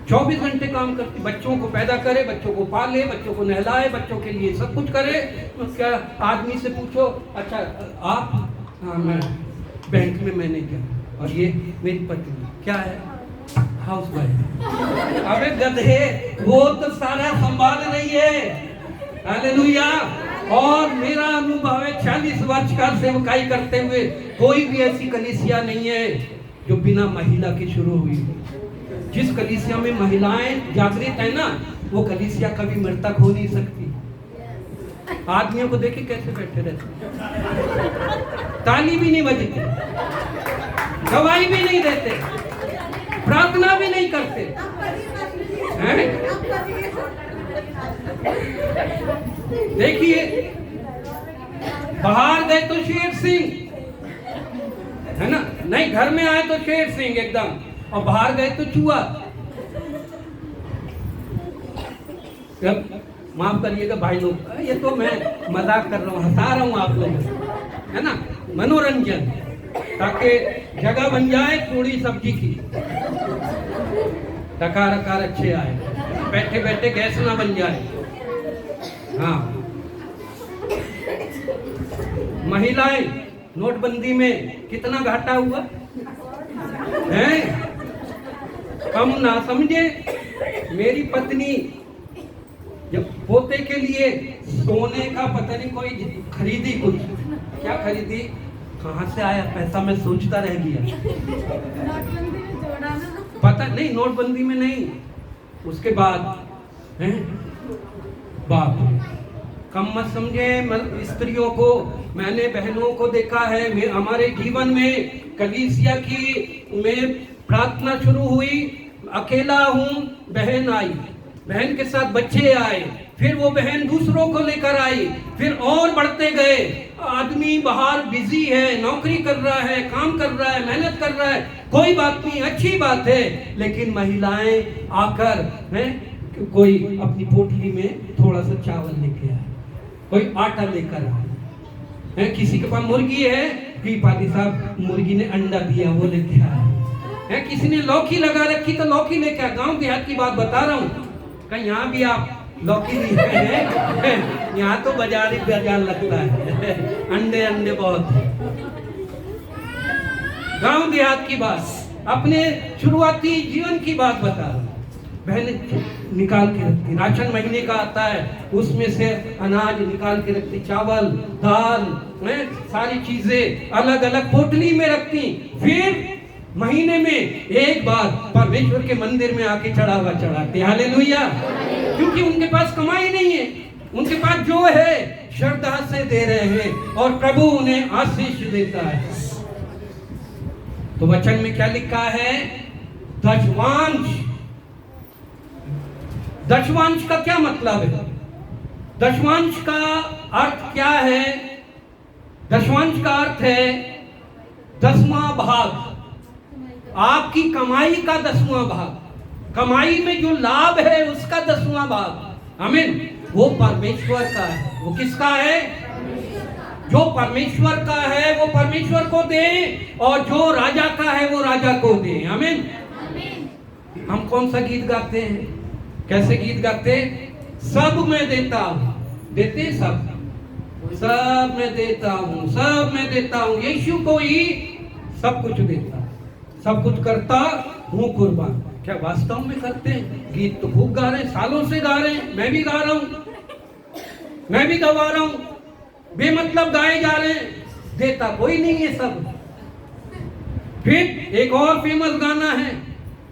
24 घंटे काम करती, बच्चों को पैदा करे, बच्चों को पाले, बच्चों को नहलाए, बच्चों के लिए सब कुछ करे। तो क्या आदमी से पूछो, अच्छा आप? हाँ मैं बैंक में मैनेजर, और ये मेरी पत्नी क्या है? हाउसवाइफ। अबे गधे, वो तो सारा संभाल रही है। हालेलुया। और मेरा अनुभव है 40 वर्ष का सेवकाई करते हुए, कोई भी ऐसी कलीसिया नहीं है जो बिना महिला की शुरू हुई। जिस कलीसिया में महिलाएं जागृत है ना, वो कलीसिया कभी मृतक हो नहीं सकती। आदमियों को देखे कैसे बैठे रहते, ताली भी नहीं बजती, गवाही भी नहीं देते, प्रार्थना भी नहीं करते, हैं? देखिए, बाहर गए तो शेर सिंह, है ना, नहीं घर में आए तो शेर सिंह एकदम, और बाहर गए तो चूहा। माफ करिएगा भाई लोग, ये तो मैं मजाक कर रहा हूँ, हंसा रहा हूँ आप लोग, है ना, मनोरंजन, ताकि जगह बन जाए थोड़ी सब्जी की, टकार अकार अच्छे आए, बैठे बैठे गैस ना बन जाए। हाँ, महिलाएं नोटबंदी में कितना घाटा हुआ है, हम ना समझे। मेरी पत्नी जब पोते के लिए सोने का पता नहीं कोई खरीदी, कुछ क्या खरीदी, कहाँ से आया पैसा, मैं सोचता रह गया। पता नहीं, नोटबंदी में नहीं, उसके बाद हैं, बाप रे, कम मत समझे स्त्रियों को। मैंने बहनों को देखा है, हमारे जीवन में कलीसिया की में प्रार्थना शुरू हुई, अकेला हूँ, बहन आई, बहन के साथ बच्चे आए, फिर वो बहन दूसरों को लेकर आई, फिर और बढ़ते गए। आदमी बाहर बिजी है, नौकरी कर रहा है, काम कर रहा है, मेहनत कर रहा है, कोई बात नहीं, अच्छी बात है, लेकिन महिलाएं आकर हैं, कोई अपनी पोटली में थोड़ा सा चावल लेके आए, कोई आटा लेकर आए, है किसी के पास मुर्गी है कि पादी साहब मुर्गी ने अंडा दिया वो लेके आए, है किसी ने लौकी लगा रखी तो लौकी लेके आए। गांव देहात की बात बता रहा हूँ, कहीं यहाँ भी आप लौकी लिए हैं, यहाँ तो बाजार ही बाजार लगता है, अंडे अंडे बहुत है। गांव देहात की बात, अपने शुरुआती जीवन की बात बता रहा हूँ। बहन निकाल के रखती, राशन महीने का आता है, उसमें से अनाज निकाल के रखती, चावल दाल सारी चीजें अलग अलग पोटली में रखती, फिर महीने में एक बार परमेश्वर के मंदिर में आके चढ़ावा चढ़ाते। हालेलुया, क्योंकि उनके पास कमाई नहीं है, उनके पास जो है श्रद्धा से दे रहे हैं और प्रभु उन्हें आशीष देता है। तो वचन में क्या लिखा है, दशवांश। दशवांश का क्या मतलब है, दशवांश का अर्थ क्या है? दशवांश का अर्थ है 10वां भाग, आपकी कमाई का 10वां भाग, कमाई में जो लाभ है उसका 10वां भाग। आमीन, वो परमेश्वर का है। वो किसका है? जो परमेश्वर का है वो परमेश्वर को दे, और जो राजा का है वो राजा को दे। आमीन। हम कौन सा गीत गाते हैं, कैसे गीत गाते हैं? सब मैं देता हूं, देते सब, सब मैं देता हूं, सब मैं देता हूं, यीशु को ही सब कुछ देता, सब कुछ करता हूँ कुर्बान। क्या वास्तव में करते हैं? गीत तो खूब गा रहे हैं, सालों से गा रहे हैं, मैं भी गा रहा हूँ, मैं भी गवा रहा हूँ, बेमतलब गाए जा रहे हैं, देता कोई नहीं है सब। फिर एक और फेमस गाना है,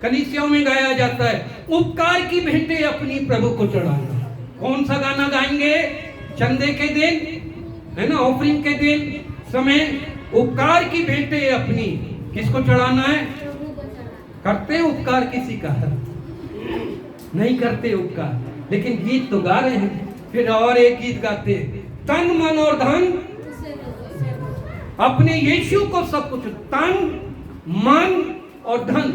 कलीसियाओं में गाया जाता है, उपकार की भेंटें अपनी प्रभु को चढ़ाना। कौन सा गाना गाएंगे? चंदे के दिन, है ना, ऑफरिंग के दिन समय उपकार की भेंटें अपनी किसको चढ़ाना है? करते उपकार किसी का? नहीं करते उपकार, लेकिन गीत तो गा रहे हैं। फिर और एक गीत गाते हैं, तन मन और धन अपने यीशु को सब कुछ, तन मन और धन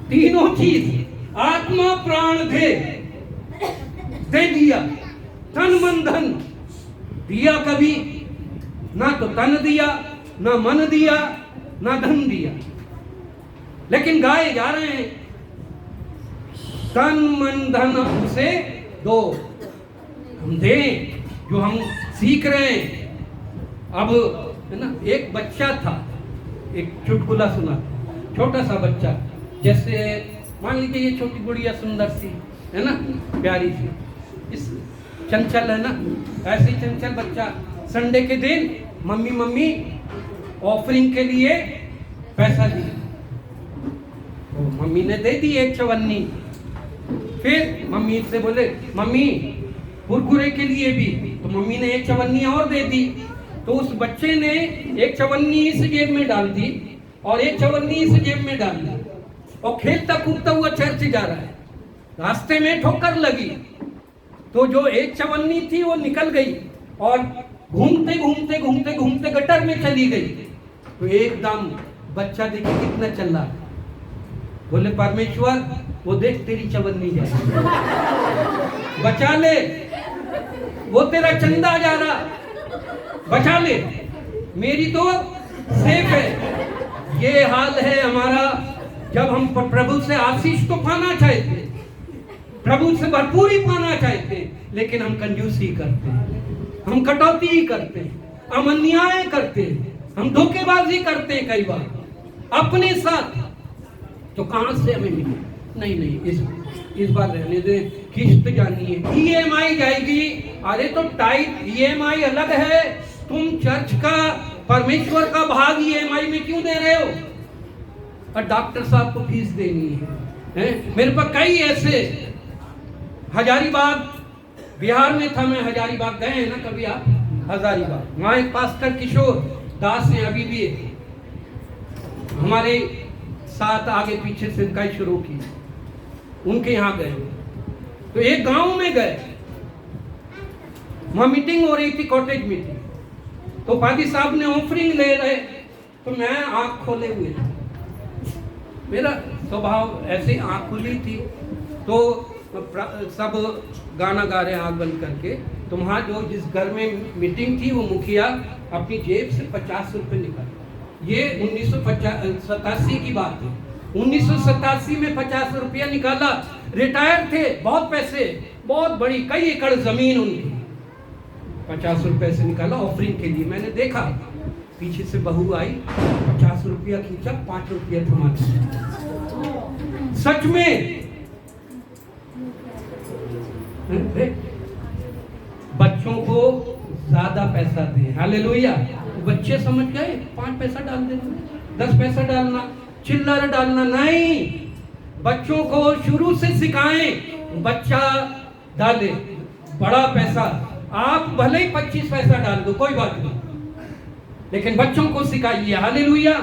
तीनों चीज आत्मा प्राण दे दिया। तन मन धन दिया, कभी ना तो तन दिया, ना मन दिया, ना धन दिया, लेकिन गाए जा रहे हैं तन मन धन हमसे दो, हम दें जो हम सीख रहे हैं। अब है ना, एक बच्चा था, एक चुटकुला सुना, छोटा सा बच्चा, जैसे मान लीजिए ये छोटी गुड़िया सुंदर सी है ना, प्यारी सी, इस चंचल है ना, ऐसे ही चंचल बच्चा संडे के दिन मम्मी मम्मी ऑफरिंग के लिए पैसा दी, तो मम्मी ने दे दी 1 चवन्नी। फिर मम्मी से बोले मम्मी कुरकुरे के लिए भी, तो मम्मी ने 1 चवन्नी और दे दी। तो उस बच्चे ने 1 चवन्नी इस जेब में डाल दी और 1 चवन्नी इस जेब में डाल दी, और खेलता कूदता हुआ चर्च जा रहा है। रास्ते में ठोकर लगी तो जो एक चवन्नी थी वो निकल गई और घूमते घूमते घूमते घूमते गटर में चली गई। तो एकदम बच्चा देखे कितना चल रहा, बोले परमेश्वर वो देख तेरी चवन्नी जाए, बचा ले, वो तेरा चंदा जा रहा, बचा ले, मेरी तो सेफ है। ये हाल है हमारा जब हम प्रभु से आशीष तो पाना चाहते, प्रभु से भरपूरी पाना चाहते, लेकिन हम कंजूसी करते हैं, हम कटौती ही करते हैं, हम अन्याय करते हैं, हम धोखेबाजी करते हैं कई बार अपने साथ। तो कहां से हमें मिले? नहीं, इस बार रहने दे, किस्त जानी है, ईएमआई जाएगी। अरे तो टाइट ईएमआई अलग है, तुम चर्च का परमेश्वर का भाग ईएमआई में क्यों दे रहे हो? और डॉक्टर साहब को फीस देनी है? मेरे पास कई ऐसे, हजारीबाग बिहार में था, मैं हजारीबाग गए हैं ना कभी आप? हजारीबाग, वहां एक पास्टर किशोर दास हैं, अभी भी हमारे साथ आगे पीछे से इनका शुरू की, उनके यहाँ गए। तो एक गांव में गए, वहां मीटिंग हो रही थी, कॉटेज मीटिंग। तो पादी साहब ने ऑफरिंग ले रहे, तो मैं आंख खोले हुए था, मेरा स्वभाव ऐसे आंख खुली थी, तो सब गाना गा रहे आंख बंद करके। तो वहाँ जो जिस घर में मीटिंग थी वो मुखिया अपनी जेब से 50 रुपये निकाला। ये 1987 की बात है, 1987 में 50 रुपया निकाला। रिटायर थे, बहुत पैसे, बहुत बड़ी कई एकड़ जमीन उनकी, 50 रुपये से निकाला ऑफरिंग के लिए। मैंने देखा पीछे से बहू आई, 50 रुपया खींचा, 5 रुपया थमा। सच में बच्चों को ज्यादा पैसा दें, हालेलुया। बच्चे समझ गए 5 पैसा डाल देना, 10 पैसा डालना, चिल्लर डालना नहीं। बच्चों को शुरू से सिखाएं, बच्चा डाले बड़ा पैसा। आप भले ही 25 पैसा डाल दो, कोई बात नहीं, लेकिन बच्चों को सिखाइए, हालेलुया।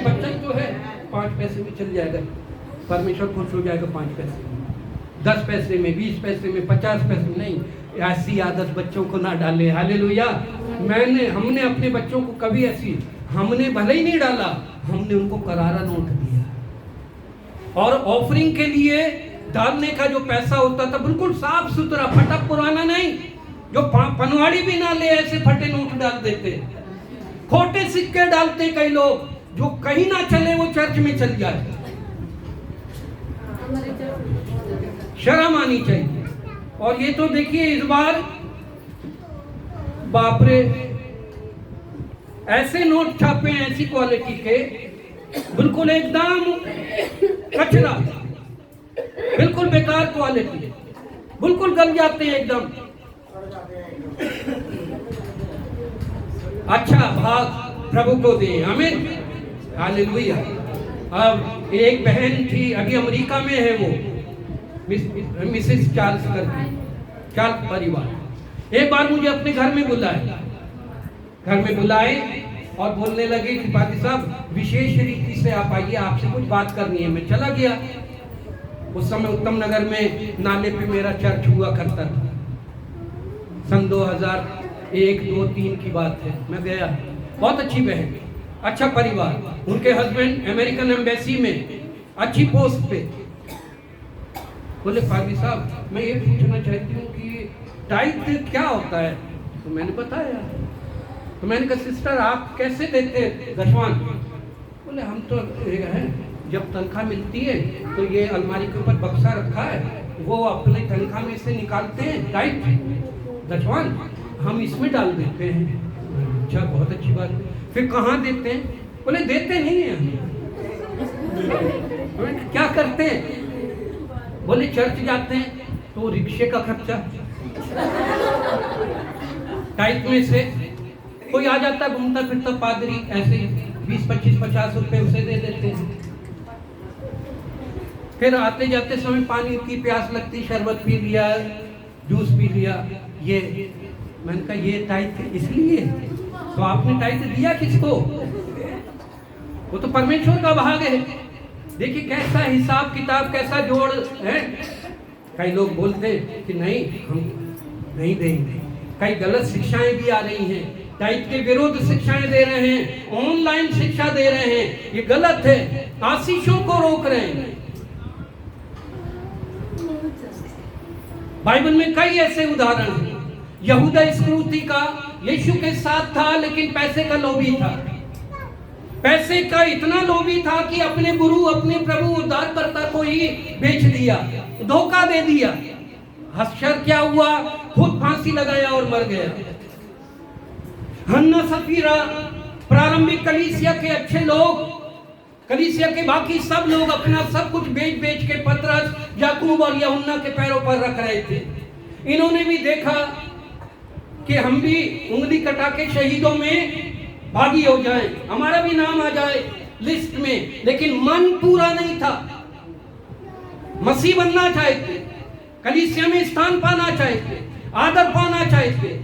बच्चा तो है 5 पैसे में चल जाएगा, परमेश्वर खुश हो जाएगा 5 पैसे में, 10 पैसे में, 20 पैसे में, 50 पैसे में नहीं। ऐसी आदत बच्चों को ना डाले, हालेलुया। हमने अपने बच्चों को कभी ऐसी, हमने भले ही नहीं डाला, हमने उनको करारा नोट दिया। और ऑफरिंग के लिए डालने का जो पैसा होता था बिल्कुल साफ सुथरा, फटा पुराना नहीं, जो पनवाड़ी भी ना ले ऐसे फटे नोट डाल देते। खोटे सिक्के डालते कई लोग, जो कहीं ना चले वो चर्च में चल जाए। शर्म आनी चाहिए। और ये तो देखिए इस बार बाप रे, ऐसे नोट छापे हैं ऐसी क्वालिटी के, बिल्कुल एकदम कचरा, बिल्कुल बेकार क्वालिटी, बिल्कुल गल जाते हैं एकदम। अच्छा भाग प्रभु को दे, आमीन, हालेलुया। अब एक बहन थी, अभी अमेरिका में है, वो मिसेस चार्ल्स करके, चार्ल्स परिवार। एक बार मुझे अपने घर में बुलाए और बोलने लगे कि पादी साहब विशेष रीति से आप आइए, आपसे कुछ बात करनी है। मैं चला गया। उस समय उत्तम नगर में नाले पे मेरा चर्च हुआ करता था, सन 2001, 2, 3 की बात है। मैं गया, बहुत अच्छी बहन, अच्छा परिवार, उनके हस्बैंड अमेरिकन एम्बेसी में अच्छी पोस्ट पे। बोले पादी साहब मैं ये पूछना चाहती हूँ कि टाइट क्या होता है? तो मैंने बताया। तो मैंने कहा सिस्टर आप कैसे देते दशवान? बोले हम तो हैं, जब तनख्वाह मिलती है तो ये अलमारी के ऊपर बक्सा रखा है, वो अपने तनख्वाह में से निकालते हैं टाइट दशवान, हम इसमें डाल देते हैं। अच्छा बहुत अच्छी बात है, फिर कहाँ देते हैं? बोले देते नहीं हैं हम। क्या करते हैं? बोले चर्च जाते हैं तो रिक्शे का खर्चा, टाइट में से कोई आ जाता घूमता फिरता पादरी, ऐसे 20, 25, 50 रुपए उसे दे देते हैं। फिर आते जाते समय पानी की प्यास लगती, शरबत पी लिया, जूस पी लिया। ये मैंने कहा ये टाइट इसलिए, तो आपने टाइट दिया किसको? वो तो परमेश्वर का भाग है। देखिए कैसा हिसाब किताब, कैसा जोड़ है। कई लोग बोलते हैं कि नहीं हम नहीं देंगे। कई गलत शिक्षाएं भी आ रही हैं, टाइप के विरुद्ध शिक्षाएं दे रहे हैं, ऑनलाइन शिक्षा दे रहे हैं, ये गलत है, आशीषों को रोक रहे हैं। बाइबल में कई ऐसे उदाहरण हैं। यहूदा इस्करियोती का यीशु के साथ था, लेकिन पैसे का लोभी था। पैसे का इतना लोभी था कि अपने गुरु, अपने प्रभु उद्धारकर्ता को ही बेच दिया, धोखा दे दिया। हश्र क्या हुआ? खुद फांसी लगाया और मर गया। हन्ना सफीरा, प्रारंभिक कलीसिया के अच्छे लोग, कलीसिया के बाकी सब लोग अपना सब कुछ बेच बेच के पतरस, याकूब और यूहन्ना के पैरों पर रख रहे थे। इन्होंने भी देखा कि हम भी उंगली कटा के शहीदों में भागी हो जाएं, हमारा भी नाम आ जाए लिस्ट में, लेकिन मन पूरा नहीं था। मसीह बनना चाहते, कलीसिया में स्थान पाना चाहते, आदर पाना चाहते,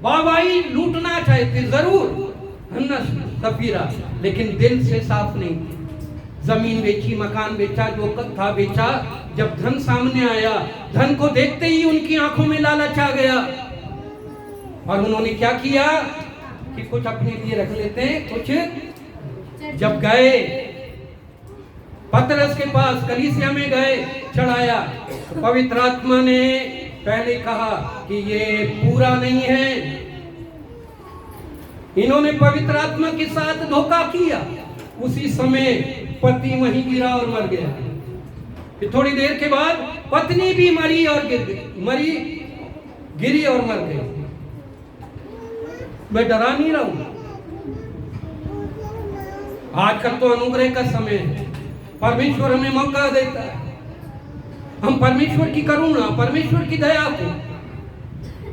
वाहवाही लूटना चाहते, जरूर हन्ना सफीरा, लेकिन दिल से साफ नहीं थे। जमीन बेची, मकान बेचा, जो था बेचा। जब धन सामने आया, धन को देखते ही उनकी आंखों में लालच आ गया और उन्होंने क्या किया कि कुछ अपने लिए रख लेते हैं, कुछ। जब गए पतरस के पास, कलीसिया में गए, चढ़ाया, तो पवित्र आत्मा ने पहले कहा कि ये पूरा नहीं है। इन्होंने पवित्र आत्मा के साथ धोखा किया। उसी समय पति वहीं गिरा और मर गया। फिर थोड़ी देर के बाद पत्नी भी गिरी और मर गई। मैं डरा नहीं रहा हूं। आजकल तो अनुग्रह का समय है, परमेश्वर हमें मौका देता है। हम परमेश्वर की करुणा, परमेश्वर की दया को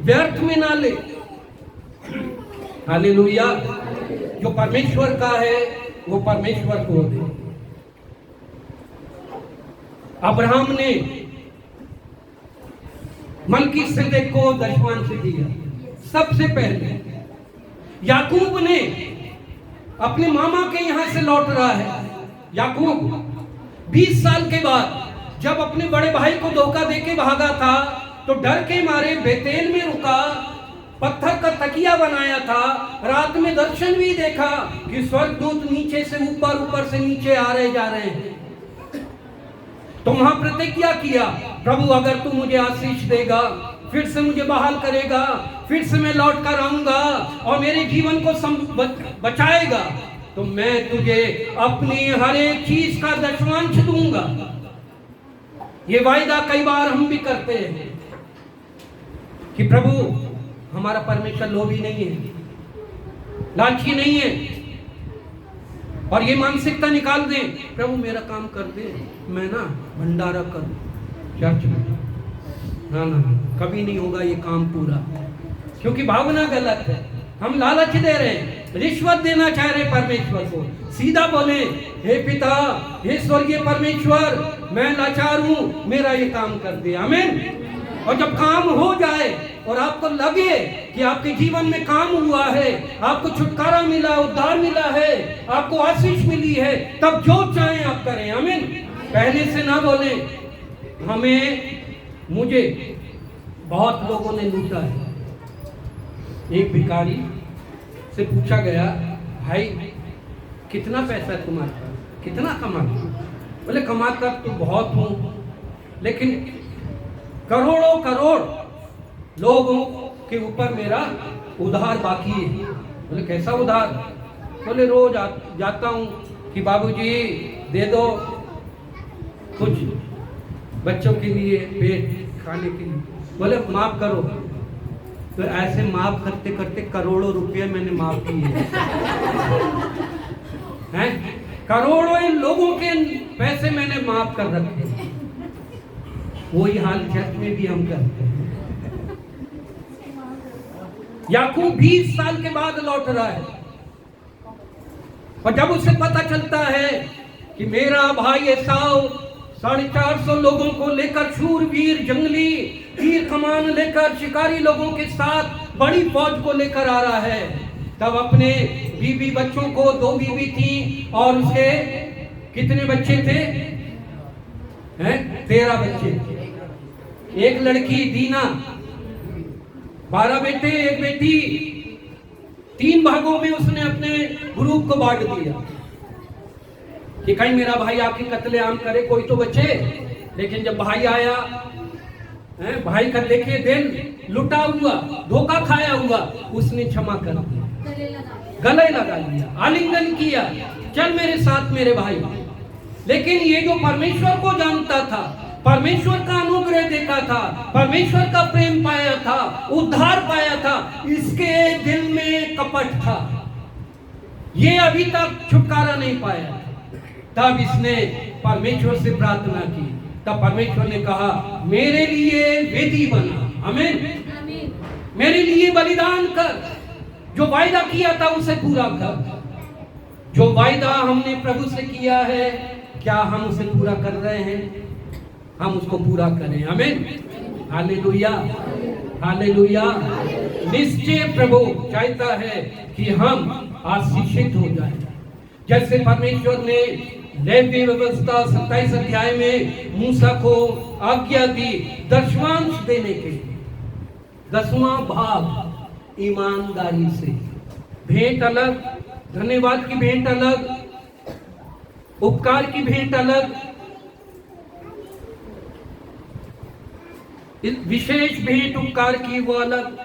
व्यर्थ में ना ले। हालेलुया। जो परमेश्वर का है वो परमेश्वर को दे। अब्राहम ने मलकीसेदेक को दशमांश दिया सबसे पहले। याकूब ने अपने मामा के यहां से लौट रहा है। याकूब 20 साल के बाद जब अपने बड़े भाई को धोखा देके भागा था, तो डर के मारे बेतेल में रुका, पत्थर का तकिया बनाया था। रात में दर्शन भी देखा कि स्वर्गदूत नीचे से ऊपर, ऊपर से नीचे आ रहे जा रहे हैं। तो वहां प्रतिज्ञा किया, प्रभु अगर तू मुझे आशीष देगा, फिर से मुझे बहाल करेगा, फिर से मैं लौट कर आऊंगा और मेरे जीवन को बचाएगा, तो मैं तुझे अपनी हर एक चीज का दशमांश दूंगा। ये वायदा कई बार हम भी करते हैं कि प्रभु, हमारा परमेश्वर लोभी नहीं है, लालची नहीं है, और ये मानसिकता निकाल दें, प्रभु मेरा काम कर दे, मैं ना भंडारा करूं चर्च में। ना ना, कभी नहीं होगा ये काम पूरा, क्योंकि भावना गलत है। हम लालच दे रहे हैं, रिश्वत देना चाह रहे हैं परमेश्वर को। सीधा बोले, हे पिता, हे स्वर्गीय परमेश्वर, मैं लाचार हूं, मेरा ये काम कर दे। आमीन। और जब काम हो जाए और आपको लगे कि आपके जीवन में काम हुआ है, आपको छुटकारा मिला, उद्धार मिला है, आपको आशीष मिली है, तब जो चाहें आप करें। आमीन। पहले से ना बोले मुझे बहुत लोगों ने लूटा है। एक भिखारी से पूछा गया, भाई कितना पैसा तुम्हारे पास, कितना कमाते? बोले कमाता तो बहुत हूं, लेकिन करोड़ों करोड़ लोगों के ऊपर मेरा उधार बाकी है। बोले कैसा उधार? बोले रोज जाता हूँ कि बाबूजी दे दो कुछ बच्चों के लिए, पेट खाने के लिए। बोले माफ करो। तो ऐसे माफ करते करते करोड़ों रुपए मैंने माफ किए हैं। करोड़ों लोगों के पैसे मैंने माफ कर रखे। वही हाल चर्च में भी हम करते हैं। याकूब 20 साल के बाद लौट रहा है, और जब उसे पता चलता है कि मेरा भाई एसाव 450 लोगों को लेकर, शूरवीर जंगली तीर कमान लेकर, शिकारी लोगों के साथ बड़ी फौज को लेकर आ रहा है, तब अपने बीवी बच्चों को, 2 बीवी थी और उसके कितने बच्चे थे? 13 बच्चे थे। एक लड़की दीना, 12 बेटे एक बेटी, 3 भागों में उसने अपने ग्रुप को बांट दिया कि कहीं मेरा भाई आके कत्लेआम करे, कोई तो बचे। लेकिन जब भाई आया, भाई का देखे दिन लुटा हुआ, धोखा खाया हुआ, उसने क्षमा कर दिया, गले लगा लिया, आलिंगन किया, चल मेरे साथ मेरे भाई। लेकिन ये जो परमेश्वर को जानता था, परमेश्वर का अनुग्रह देखा था, परमेश्वर का प्रेम पाया था, उद्धार पाया था, इसके दिल में कपट था, ये अभी तक छुटकारा नहीं पाया। तब इसने परमेश्वर से प्रार्थना की, तब परमेश्वर ने कहा मेरे लिए वेदी बना, आमीन, मेरे लिए बलिदान कर, जो वायदा किया था उसे पूरा कर। जो वायदा हमने प्रभु से किया है, क्या हम उसे पूरा कर रहे हैं? हम उसको पूरा करें, आमीन, हालेलुया, हालेलुया। निश्चय प्रभु चाहता है कि हम आशीषित हो जाएं, जैसे परमेश्वर ने लेवी व्यवस्था 27 अध्याय में मूसा को आज्ञा दी दशमांश देने के, 10वां भाग ईमानदारी से। भेंट अलग, धन्यवाद की भेंट अलग, उपकार की भेंट अलग, विशेष भेंट उपकार की वो अलग।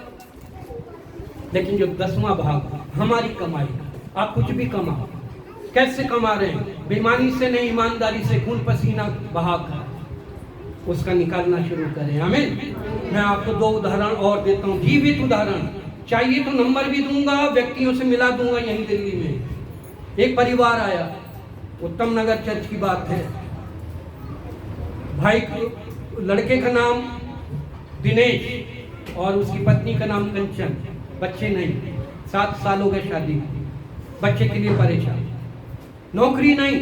लेकिन जो 10वां भाग हमारी कमाई, आप कुछ भी कमाओ, कैसे कमा रहे हैं? बेईमानी से नहीं, ईमानदारी से, खून पसीना बहाकर उसका निकालना शुरू करें, आमीन। मैं आपको 2 उदाहरण और देता हूँ, जीवित उदाहरण। चाहिए तो नंबर भी दूंगा, व्यक्तियों से मिला दूंगा। यहीं दिल्ली में एक परिवार आया, उत्तम नगर चर्च की बात है। भाई, लड़के का नाम दिनेश और उसकी पत्नी का नाम कंचन। बच्चे नहीं, 7 साल हो गए शादी, बच्चे के लिए परेशान, नौकरी नहीं,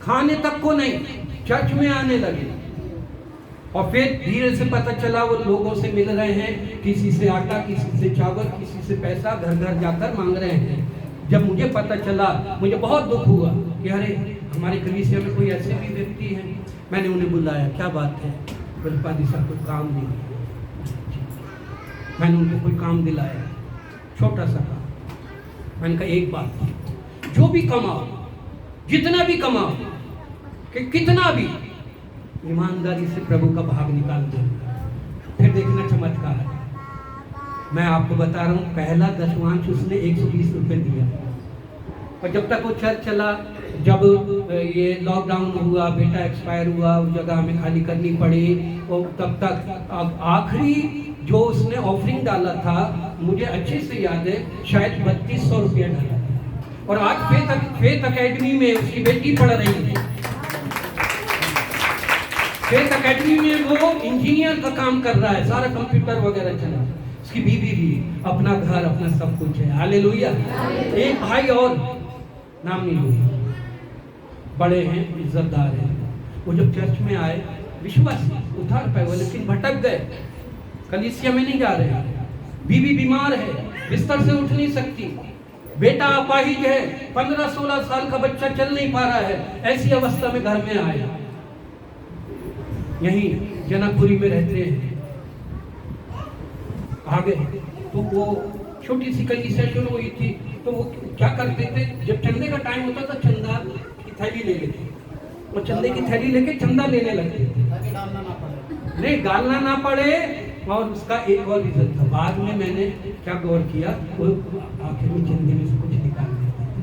खाने तक को नहीं, चर्च में आने लगे। और फिर धीरे से पता चला वो लोगों से मिल रहे हैं, किसी से आटा, किसी से चावल, किसी से पैसा, घर घर जाकर मांग रहे हैं। जब मुझे पता चला, मुझे बहुत दुख हुआ कि अरे हमारे कलीसिया में कोई ऐसे भी व्यक्ति हैं। मैंने उन्हें बुलाया, क्या बात है? बोले पादी साहब कोई काम नहीं। मैंने उनको कोई काम दिलाया, छोटा सा काम। मैंने कहा एक बात, जो भी कमाओ, जितना भी कमाओ, कि कितना भी, ईमानदारी से प्रभु का भाग निकाल दो, फिर देखना चमत्कार है। मैं आपको बता रहा हूँ, पहला दशमांश उसने 120 रुपये दिया। और जब तक वो चर्च चला, जब ये लॉकडाउन हुआ, बेटा एक्सपायर हुआ, उस जगह हमें खाली करनी पड़ी, और तब तक अब आखिरी जो उसने ऑफरिंग डाला था, मुझे अच्छे से याद है, शायद 3200 रुपया डाला। और आज फेथ अकेडमी में उसकी बेटी पढ़ रही है। फेथ अकेडमी में वो इंजीनियर का काम कर रहा है, सारा कंप्यूटर वगैरह चला। उसकी बीवी भी, अपना घर, अपना सब कुछ है, हालेलुया। एक भाई और, नाम नहीं लूंगा, बड़े हैं, इज्जतदार हैं, वो जब चर्च में आए, विश्वास उधार पाए हुए, लेकिन भटक गए, कलीसिया में नहीं जा रहे। बीवी बीमार है, बिस्तर से उठ नहीं सकती, बेटा अपाहिज है, 15-16 साल का बच्चा चल नहीं पा रहा है। ऐसी अवस्था में घर में आया, यहीं जनकपुरी में रहते हैं। आगे तो वो छोटी सी कलीसिया शुरू हुई थी, तो वो क्या करते थे, जब चंदे का टाइम होता था, चंदा की थैली ले लेते, वो चंदे की थैली लेके चंदा लेने लगते थे, नहीं डालना ना पड़े। और उसका एक और रीजन था, बाद में मैंने क्या गौर किया, वो आखिर में चंदे में से कुछ निकाल देते थे।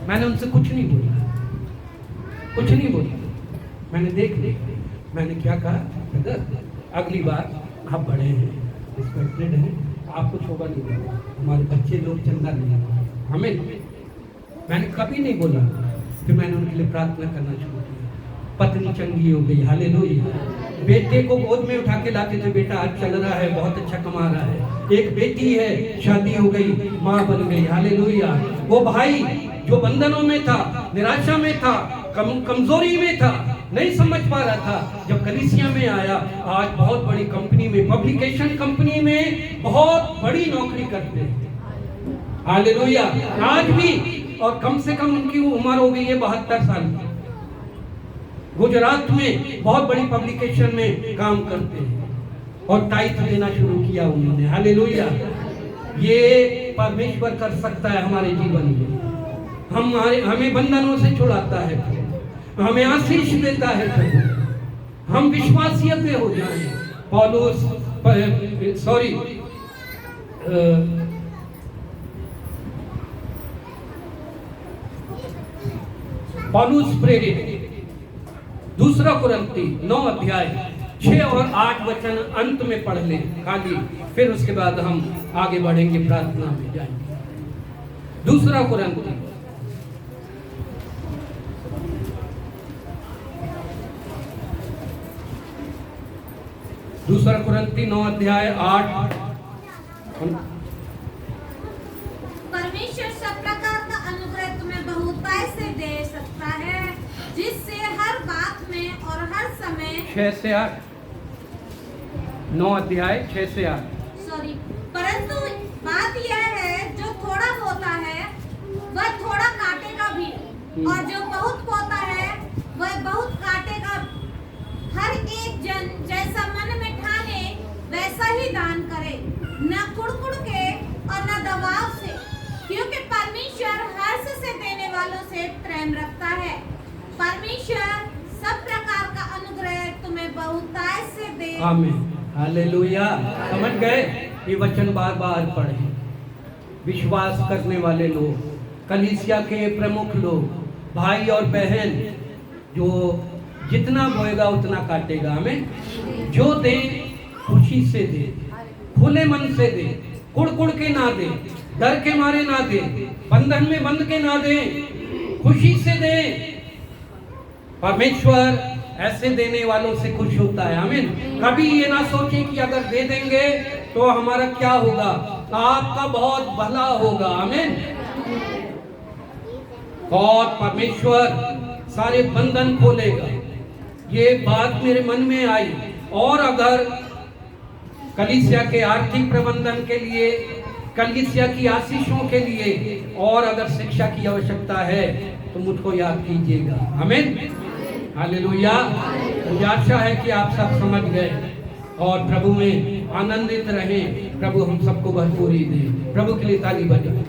मैंने उनसे कुछ नहीं बोला, कुछ नहीं बोला, मैंने देख लिया। मैंने क्या कहा, अगली बार आप बड़े हैं, रिस्पेक्टेड हैं, आपको छोटा नहीं बोला, हमारे बच्चे लोग चंदा नहीं, हमें, मैंने कभी नहीं बोला। फिर मैंने उनके लिए प्रार्थना करना शुरू किया। पत्नी चंगी हो गई, हालेलुया। बेटे को गोद में उठा के लाते थे, बेटा आज चल रहा है, बहुत अच्छा कमा रहा है। एक बेटी है, शादी हो गई, माँ बन गई, हालेलुया। वो भाई जो बंधनों में था, निराशा में था, कमजोरी में था, नहीं समझ पा रहा था, जब कलीसिया में आया, आज बहुत बड़ी कंपनी में, पब्लिकेशन कंपनी में बहुत बड़ी नौकरी करते हैं, हालेलुया। आज भी, और कम से कम उनकी उम्र हो गई है 72 साल की। गुजरात में बहुत बड़ी पब्लिकेशन में काम करते हैं और टाइट देना शुरू किया उन्होंने। हालेलुया। ये परमेश्वर कर सकता है हमारे जीवन में। हमें बंधनों से छुड़ाता है, हमें आशीष देता है प्रभु। हम विश्वासीय पे हो जाएं। पौलुस प्रेरित 2 कुरिन्ती 9 अध्याय 6 और 8 वचन अंत में पढ़ लें खाली, फिर उसके बाद हम आगे बढ़ेंगे, प्रार्थना में जाएंगे। 2 कुरिन्ती 9 अध्याय 8। परमेश्वर सब प्रकार का अनुग्रह तुम्हें बहुतायत से दे सकता है, जिससे हर बात में और हर समय 6 से 8 9 अध्याय 6 से 8। सॉरी, परंतु बात यह है, जो थोड़ा होता है वह थोड़ा काटेगा भी, और जो बहुत होता है वह बहुत काटेगा। हर एक जन जैसा मन में ठाने वैसा ही दान करे, न कुड़कुड़ के और न दबाव से, क्योंकि परमेश्वर हर्ष से देने वालों से प्रेम रखता है। परमेश्वर सब प्रकार का अनुग्रह तुम्हें बहुतायत से दे। आमीन। हालेलुया। समझ गए? ये वचन बार बार पढ़े। विश्वास करने वाले लोग, कलीसिया के प्रमुख लोग, भाई और बहन, जो जितना बोएगा उतना काटेगा। हमें जो दे खुशी से दे, खुले मन से दे, कुड़ के ना दे, डर के मारे ना दे, बंधन में बंध के ना दे, खुशी से दे। परमेश्वर ऐसे देने वालों से खुश होता है। आमीन। कभी ये ना सोचे कि अगर दे देंगे तो हमारा क्या होगा, आपका बहुत भला होगा। आमीन। और परमेश्वर सारे बंधन खोलेगा। ये बात मेरे मन में आई। और अगर कलीसिया के आर्थिक प्रबंधन के लिए, कलीसिया की आशीषों के लिए और अगर शिक्षा की आवश्यकता है तो मुझको याद कीजिएगा। आमीन। हालेलुया। मुझे आशा है कि आप सब समझ गए और प्रभु में आनंदित रहें। प्रभु हम सबको भरपूरी दे। प्रभु के लिए ताली बजाएं।